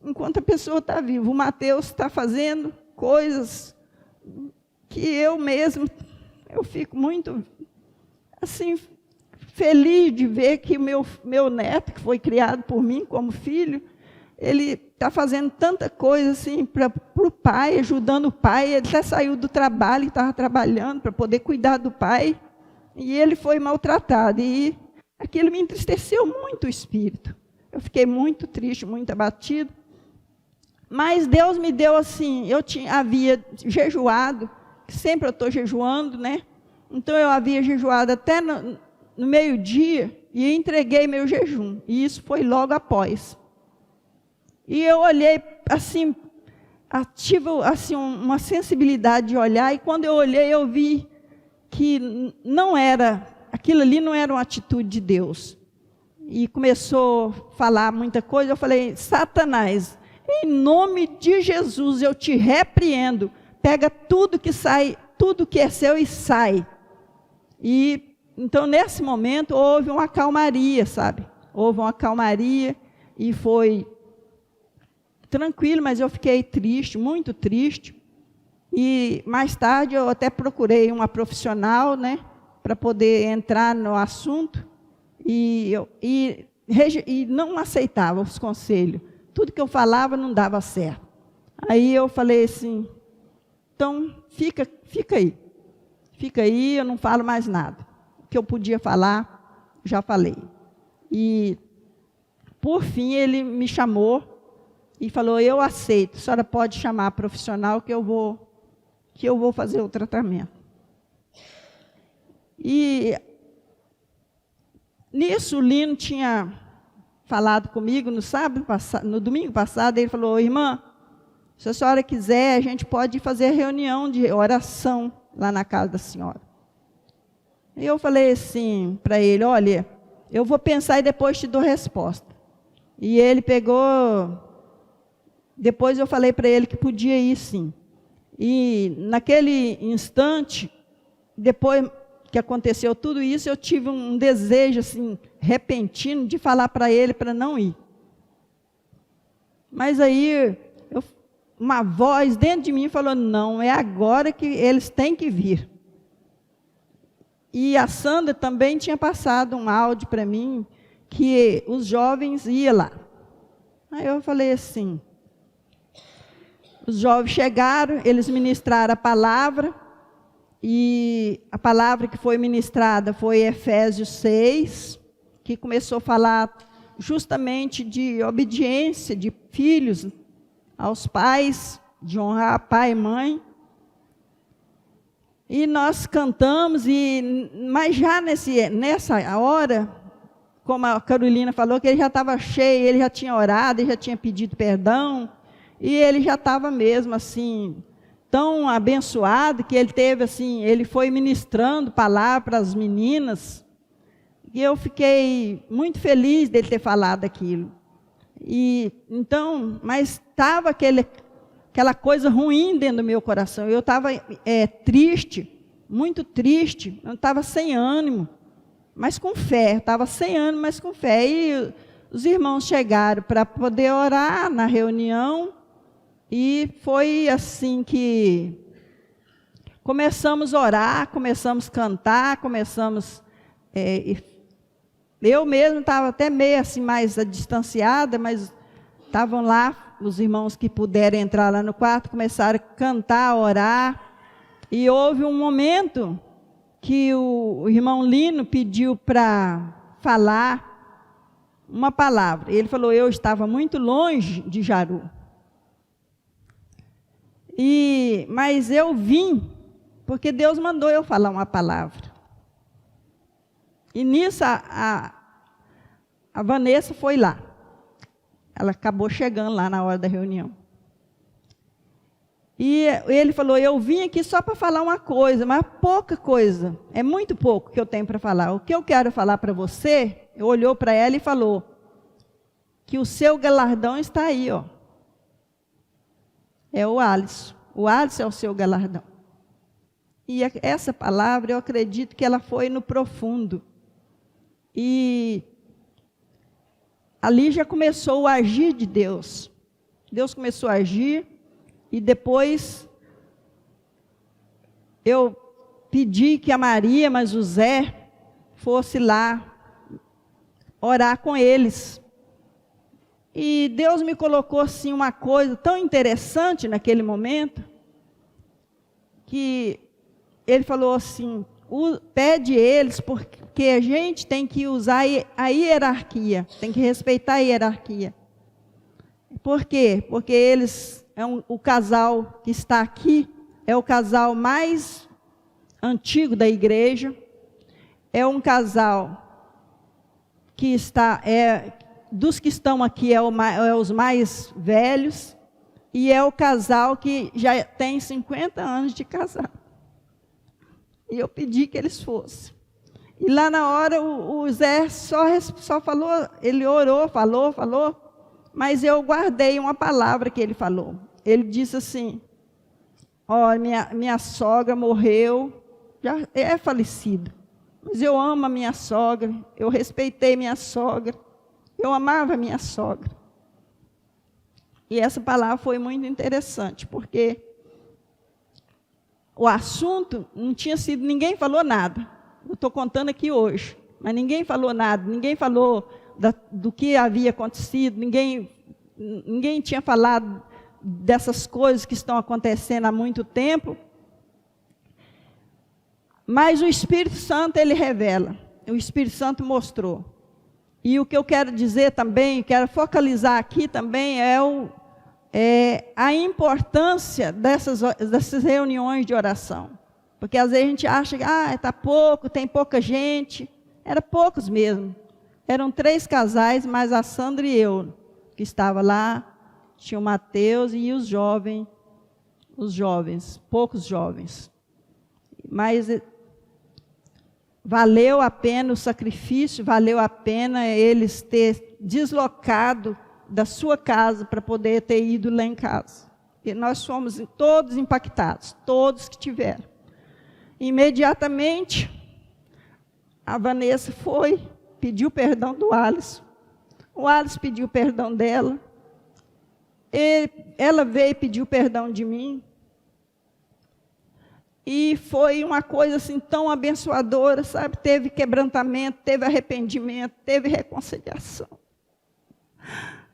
enquanto a pessoa está viva. O Mateus está fazendo coisas que eu mesmo, eu fico muito, assim, feliz de ver que o meu neto, que foi criado por mim como filho, ele está fazendo tanta coisa assim para o pai, ajudando o pai. Ele até saiu do trabalho e estava trabalhando para poder cuidar do pai, e ele foi maltratado. E aquilo me entristeceu muito o espírito. Eu fiquei muito triste, muito abatido. Mas Deus me deu assim, havia jejuado, sempre eu estou jejuando, né? Então eu havia jejuado até no meio-dia e entreguei meu jejum. E isso foi logo após. E eu olhei assim, tive assim, uma sensibilidade de olhar, e quando eu olhei eu vi que não era, aquilo ali não era uma atitude de Deus. E começou a falar muita coisa, eu falei, Satanás, em nome de Jesus eu te repreendo, pega tudo que sai, tudo que é seu e sai. E então nesse momento houve uma calmaria, sabe? Houve uma calmaria e foi tranquilo, mas eu fiquei triste, muito triste. E mais tarde eu até procurei uma profissional, né, para poder entrar no assunto, e não aceitava os conselhos. Tudo que eu falava não dava certo. Aí eu falei assim, então fica aí, eu não falo mais nada. O que eu podia falar, já falei. E por fim ele me chamou e falou, eu aceito, a senhora pode chamar a profissional que eu vou fazer o tratamento. E nisso o Lino tinha falado comigo no domingo passado, ele falou, irmã, se a senhora quiser, a gente pode fazer reunião de oração lá na casa da senhora. E eu falei assim para ele, olha, eu vou pensar e depois te dou resposta. E ele pegou, depois eu falei para ele que podia ir sim. E naquele instante, depois que aconteceu tudo isso, eu tive um desejo assim, repentino de falar para ele para não ir. Mas aí, uma voz dentro de mim falou, não, é agora que eles têm que vir. E a Sandra também tinha passado um áudio para mim, que os jovens iam lá. Aí eu falei assim, os jovens chegaram, eles ministraram a palavra, e a palavra que foi ministrada foi Efésios 6, que começou a falar justamente de obediência de filhos aos pais, de honrar pai e mãe. E nós cantamos, mas já nessa hora, como a Carolina falou, que ele já estava cheio, ele já tinha orado, ele já tinha pedido perdão, e ele já estava mesmo assim, tão abençoado, que ele teve assim, ele foi ministrando palavra para as meninas, e eu fiquei muito feliz dele ter falado aquilo. E então, mas estava aquela coisa ruim dentro do meu coração. Eu estava triste, muito triste, eu estava sem ânimo, mas com fé. Eu estava sem ânimo, mas com fé. E os irmãos chegaram para poder orar na reunião, e foi assim que começamos a orar, começamos a cantar, eu mesmo estava até meio assim mais distanciada, mas estavam lá os irmãos que puderam entrar lá no quarto, começaram a cantar, a orar, e houve um momento que o irmão Lino pediu para falar uma palavra. Ele falou, eu estava muito longe de Jaru. Mas eu vim, porque Deus mandou eu falar uma palavra. E nisso a Vanessa foi lá. Ela acabou chegando lá na hora da reunião. E ele falou, eu vim aqui só para falar uma coisa, mas pouca coisa. É muito pouco que eu tenho para falar. O que eu quero falar para você, eu olhou para ela e falou, que o seu galardão está aí, ó. É o Alisson. O Alisson é o seu galardão. E essa palavra, eu acredito que ela foi no profundo. E ali já começou o agir de Deus. Deus começou a agir. E depois eu pedi que a Maria, mas o Zé, fosse lá orar com eles. E Deus me colocou assim uma coisa tão interessante naquele momento, que ele falou assim, pede eles, porque a gente tem que usar a hierarquia, tem que respeitar a hierarquia. Por quê? Porque eles... o casal que está aqui é o casal mais antigo da igreja, é um casal que dos que estão aqui é os mais velhos, e é o casal que já tem 50 anos de casado. E eu pedi que eles fossem. E lá na hora o Zé só falou, ele orou, falou, mas eu guardei uma palavra que ele falou. Ele disse assim, minha sogra morreu, já é falecida, mas eu amo a minha sogra, eu respeitei minha sogra, eu amava a minha sogra. E essa palavra foi muito interessante, porque o assunto não tinha sido, ninguém falou nada. Eu estou contando aqui hoje, mas ninguém falou nada, ninguém falou do que havia acontecido, ninguém tinha falado dessas coisas que estão acontecendo há muito tempo. Mas o Espírito Santo, ele revela, o Espírito Santo mostrou. E o que eu quero dizer também, quero focalizar aqui também, é a importância dessas reuniões de oração. Porque às vezes a gente acha que está pouco, tem pouca gente. Era poucos mesmo. Eram 3 casais, mais a Sandra e eu, que estava lá. Tinha o Mateus e os jovens, poucos jovens. Mas valeu a pena o sacrifício, valeu a pena eles ter deslocado da sua casa para poder ter ido lá em casa. E nós fomos todos impactados, todos que tiveram. Imediatamente, a Vanessa foi, pediu perdão do Alisson. O Alisson pediu perdão dela. Ela veio e pediu perdão de mim. E foi uma coisa assim tão abençoadora, sabe? Teve quebrantamento, teve arrependimento, teve reconciliação.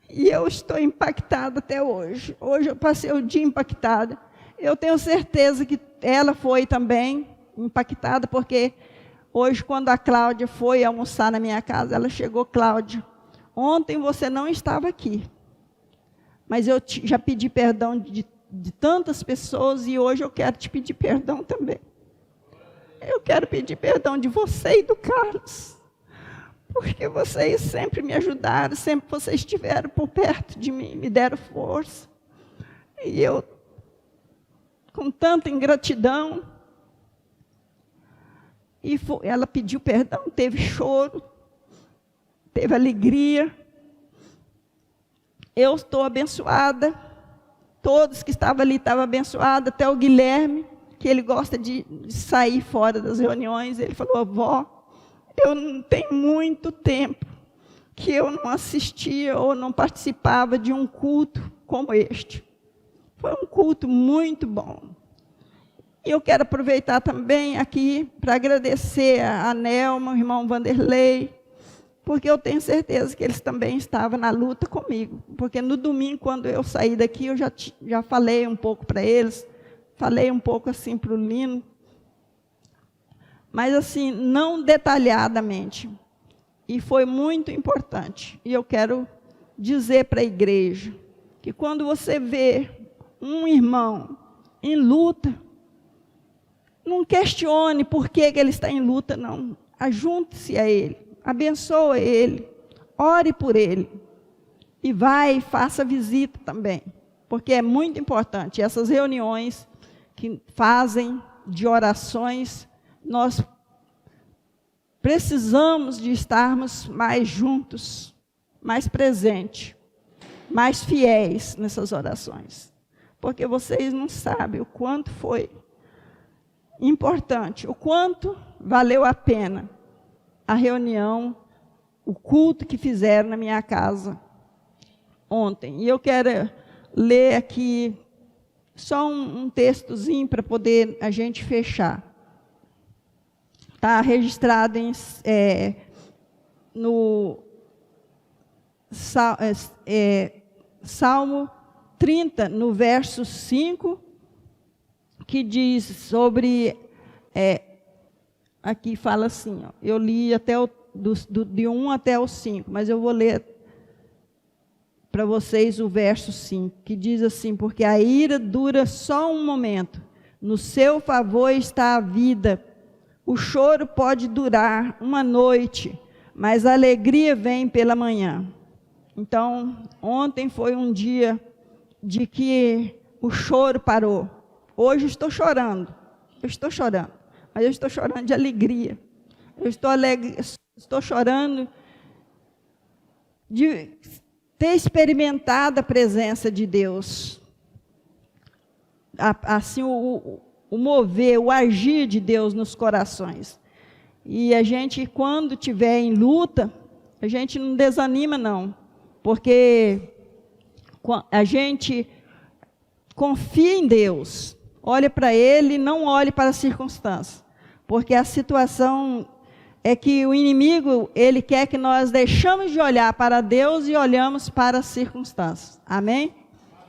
E eu estou impactada até hoje. Hoje eu passei o dia impactada. Eu tenho certeza que ela foi também impactada, porque hoje, quando a Cláudia foi almoçar na minha casa, ela chegou, Cláudia, ontem você não estava aqui, mas eu já pedi perdão de tantas pessoas e hoje eu quero te pedir perdão também. Eu quero pedir perdão de você e do Carlos, porque vocês sempre me ajudaram, sempre vocês estiveram por perto de mim, me deram força. E eu, com tanta ingratidão, ela pediu perdão, teve choro, teve alegria. Eu estou abençoada, todos que estavam ali estavam abençoados, até o Guilherme, que ele gosta de sair fora das reuniões, ele falou, vó, eu não tenho muito tempo que eu não assistia ou não participava de um culto como este. Foi um culto muito bom. E eu quero aproveitar também aqui para agradecer a Nelma, o irmão Vanderlei, porque eu tenho certeza que eles também estavam na luta comigo. Porque no domingo, quando eu saí daqui, eu já falei um pouco para eles, falei um pouco assim para o Lino, mas assim, não detalhadamente. E foi muito importante. E eu quero dizer para a igreja que quando você vê um irmão em luta, não questione por que ele está em luta, não. ajunte-se a ele, abençoe ele, ore por ele. E vai e faça visita também, porque é muito importante. Essas reuniões que fazem de orações, nós precisamos de estarmos mais juntos, mais presentes, mais fiéis nessas orações. Porque vocês não sabem o quanto foi importante, o quanto valeu a pena a reunião, o culto que fizeram na minha casa ontem. E eu quero ler aqui só um textozinho para poder a gente fechar. Está registrado no Salmo 30, no verso 5, que diz sobre... aqui fala assim, ó, eu li até de 1 até o 5, mas eu vou ler para vocês o verso 5, que diz assim: porque a ira dura só um momento, no seu favor está a vida. O choro pode durar uma noite, mas a alegria vem pela manhã. Então, ontem foi um dia de que o choro parou. Hoje estou chorando, mas eu estou chorando de alegria. Eu estou alegre, estou chorando de ter experimentado a presença de Deus. Assim, o mover, o agir de Deus nos corações. E a gente, quando estiver em luta, a gente não desanima, não. Porque a gente confia em Deus. Olha para Ele, não olhe para as circunstâncias. Porque a situação é que o inimigo, ele quer que nós deixamos de olhar para Deus e olhamos para as circunstâncias. Amém?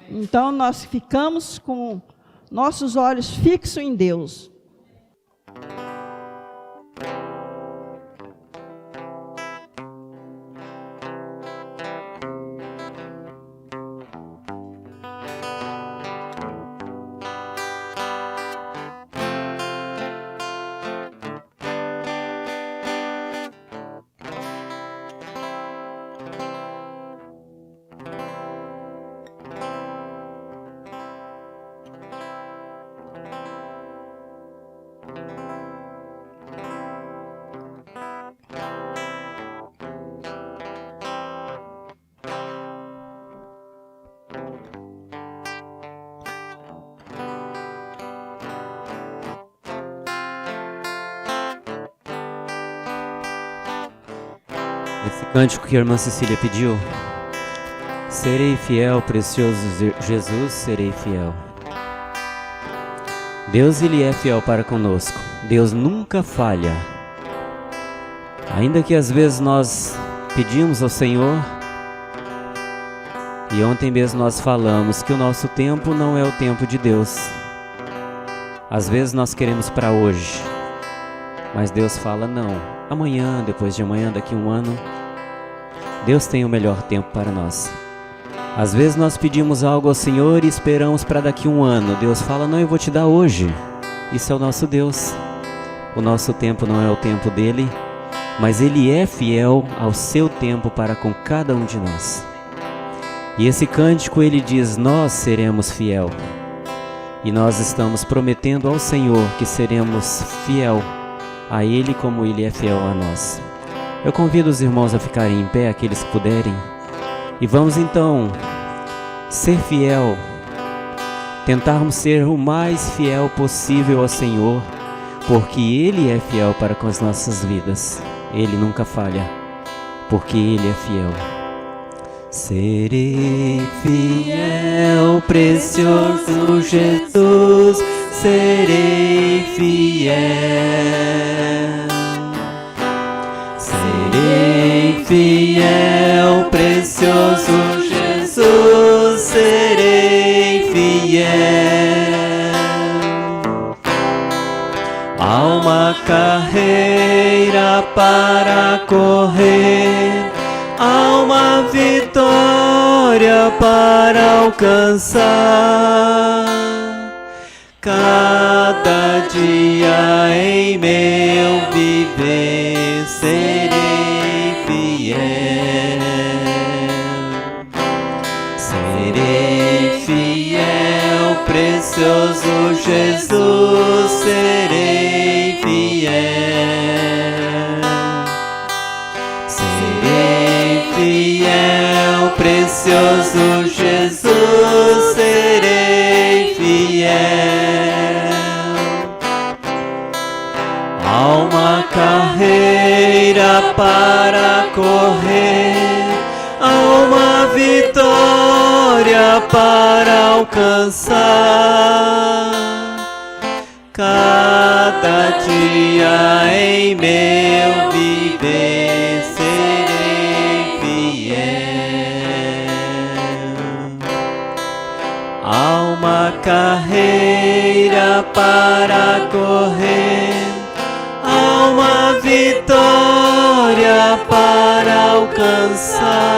Então, nós ficamos com nossos olhos fixos em Deus. Esse cântico que a irmã Cecília pediu: serei fiel, precioso Jesus, serei fiel. Deus, Ele é fiel para conosco. Deus nunca falha. Ainda que às vezes nós pedimos ao Senhor, e ontem mesmo nós falamos que o nosso tempo não é o tempo de Deus. Às vezes nós queremos para hoje, mas Deus fala não. Amanhã, depois de amanhã, daqui a um ano, Deus tem o melhor tempo para nós. Às vezes nós pedimos algo ao Senhor e esperamos para daqui a um ano. Deus fala, não, eu vou te dar hoje. Isso é o nosso Deus. O nosso tempo não é o tempo dele, mas Ele é fiel ao seu tempo para com cada um de nós. E esse cântico, ele diz, nós seremos fiel. E nós estamos prometendo ao Senhor que seremos fiel a Ele como Ele é fiel a nós. Eu convido os irmãos a ficarem em pé, aqueles que puderem, e vamos então ser fiel, tentarmos ser o mais fiel possível ao Senhor, porque Ele é fiel para com as nossas vidas. Ele nunca falha, porque Ele é fiel. Serei fiel, precioso Jesus, serei fiel. Serei fiel, precioso Jesus, serei fiel. Há uma carreira para correr, há uma vitória para alcançar. Cada dia em meu viver serei fiel. Serei fiel, precioso Jesus, serei fiel. Serei fiel, precioso Jesus, serei fiel. Há uma carreira para correr, há uma vitória para alcançar. Cada dia em meu viver serei fiel. Há uma carreira para correr, há uma vitória para alcançar.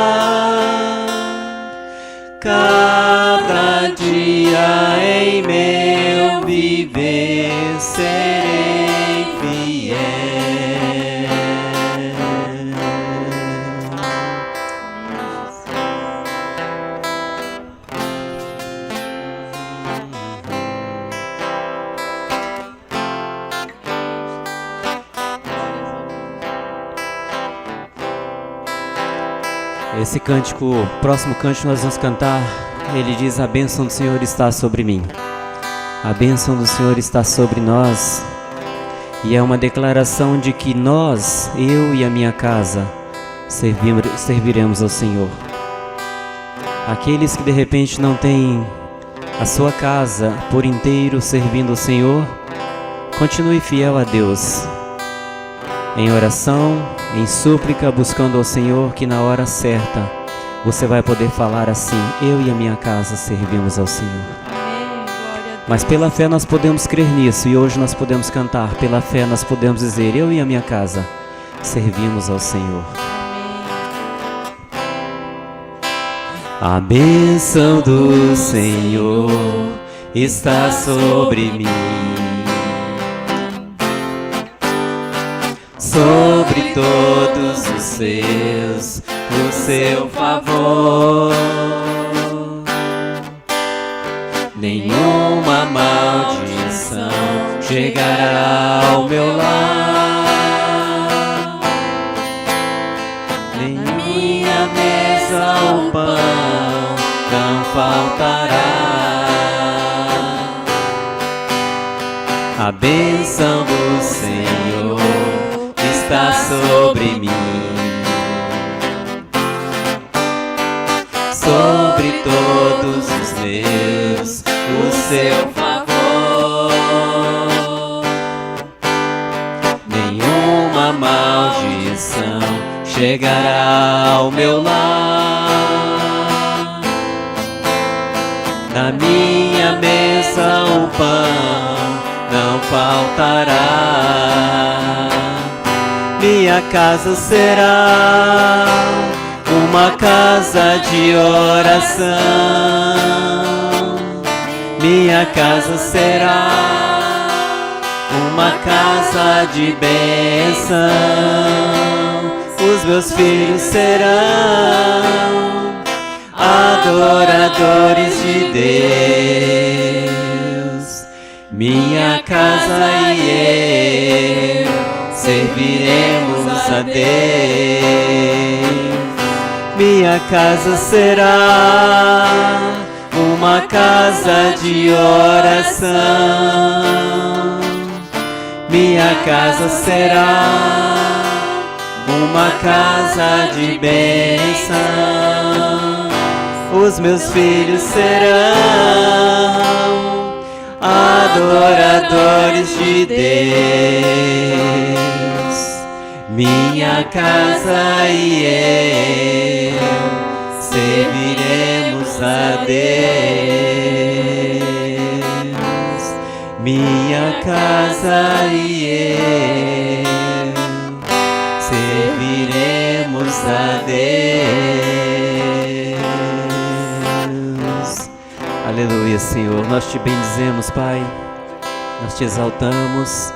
Cada dia em meu viver serei fiel. Esse cântico, próximo cântico nós vamos cantar, ele diz: a bênção do Senhor está sobre mim. A bênção do Senhor está sobre nós. E é uma declaração de que nós, eu e a minha casa, serviremos ao Senhor. Aqueles que de repente não têm a sua casa por inteiro servindo ao Senhor, continue fiel a Deus, em oração, em súplica, buscando ao Senhor, que na hora certa você vai poder falar assim: eu e a minha casa servimos ao Senhor. Mas pela fé nós podemos crer nisso, e hoje nós podemos cantar, pela fé nós podemos dizer: eu e a minha casa servimos ao Senhor. A bênção do Senhor está sobre mim, sobre todos os seus, o seu favor. Nenhuma maldição chegará ao meu lar, nem na minha mesa o pão não faltará. A bênção do Senhor está sobre mim, sobre todos os meus, o seu favor. Nenhuma maldição chegará ao meu lar, na minha mesa o pão não faltará. Minha casa será uma casa de oração, minha casa será uma casa de bênção. Os meus filhos serão adoradores de Deus. Minha casa e eu serviremos a Deus. Minha casa será uma casa de oração, minha casa será uma casa de bênção. Os meus filhos serão adoradores de Deus. Minha casa e eu serviremos a Deus. Minha casa e eu serviremos a Deus. Aleluia, Senhor. Nós te bendizemos, Pai. Nós te exaltamos.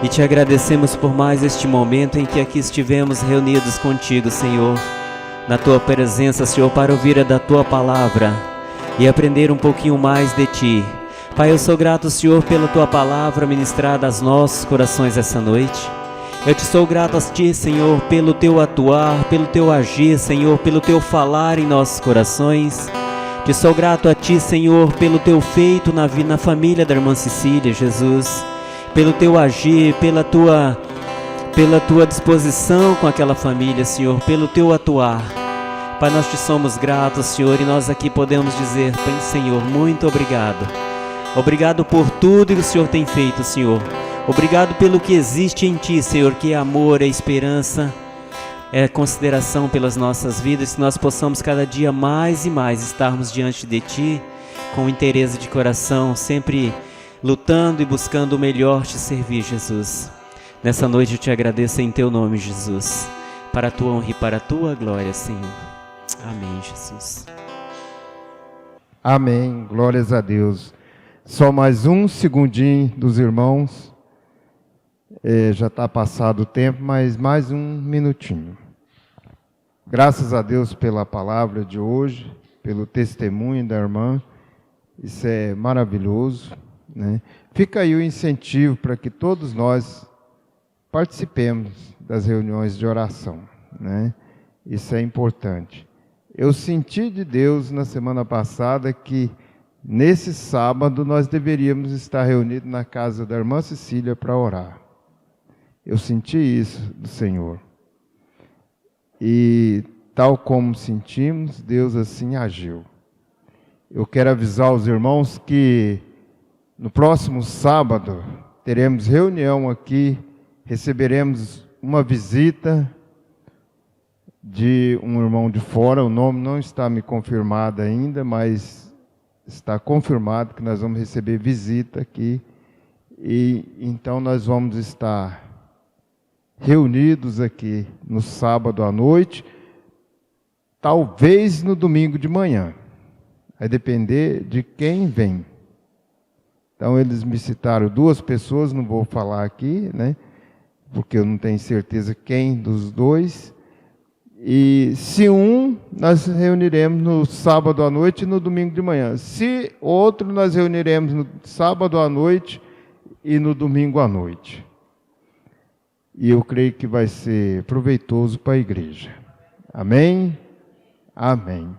E te agradecemos por mais este momento em que aqui estivemos reunidos contigo, Senhor, na tua presença, Senhor, para ouvir da tua palavra e aprender um pouquinho mais de ti. Pai, eu sou grato, Senhor, pela tua palavra ministrada aos nossos corações essa noite. Eu te sou grato a ti, Senhor, pelo teu atuar, pelo teu agir, Senhor, pelo teu falar em nossos corações. Te sou grato a ti, Senhor, pelo teu feito na família da irmã Cecília, Jesus, pelo teu agir, pela tua disposição com aquela família, Senhor, pelo teu atuar. Pai, nós te somos gratos, Senhor, e nós aqui podemos dizer, Pai, Senhor, muito obrigado. Obrigado por tudo que o Senhor tem feito, Senhor. Obrigado pelo que existe em ti, Senhor, que é amor, é esperança, é consideração pelas nossas vidas, que nós possamos cada dia mais e mais estarmos diante de ti com interesse de coração, sempre lutando e buscando o melhor te servir, Jesus. Nessa noite eu te agradeço em teu nome, Jesus, para a tua honra e para a tua glória, Senhor. Amém, Jesus. Amém, glórias a Deus. Só mais um segundinho dos irmãos. Já está passado o tempo, mas mais um minutinho. Graças a Deus pela palavra de hoje, pelo testemunho da irmã. Isso é maravilhoso, né? Fica aí o incentivo para que todos nós participemos das reuniões de oração, né? Isso é importante. Eu senti de Deus na semana passada que nesse sábado nós deveríamos estar reunidos na casa da irmã Cecília para orar. Eu senti isso do Senhor. E tal como sentimos, Deus assim agiu. Eu quero avisar os irmãos que no próximo sábado teremos reunião aqui, receberemos uma visita de um irmão de fora, o nome não está me confirmado ainda, mas está confirmado que nós vamos receber visita aqui, e então nós vamos estar reunidos aqui no sábado à noite, talvez no domingo de manhã, vai depender de quem vem. Então eles me citaram 2 pessoas, não vou falar aqui, né, porque eu não tenho certeza quem dos 2, e se nós reuniremos no sábado à noite e no domingo de manhã. Se outro, nós reuniremos no sábado à noite e no domingo à noite. E eu creio que vai ser proveitoso para a igreja. Amém? Amém.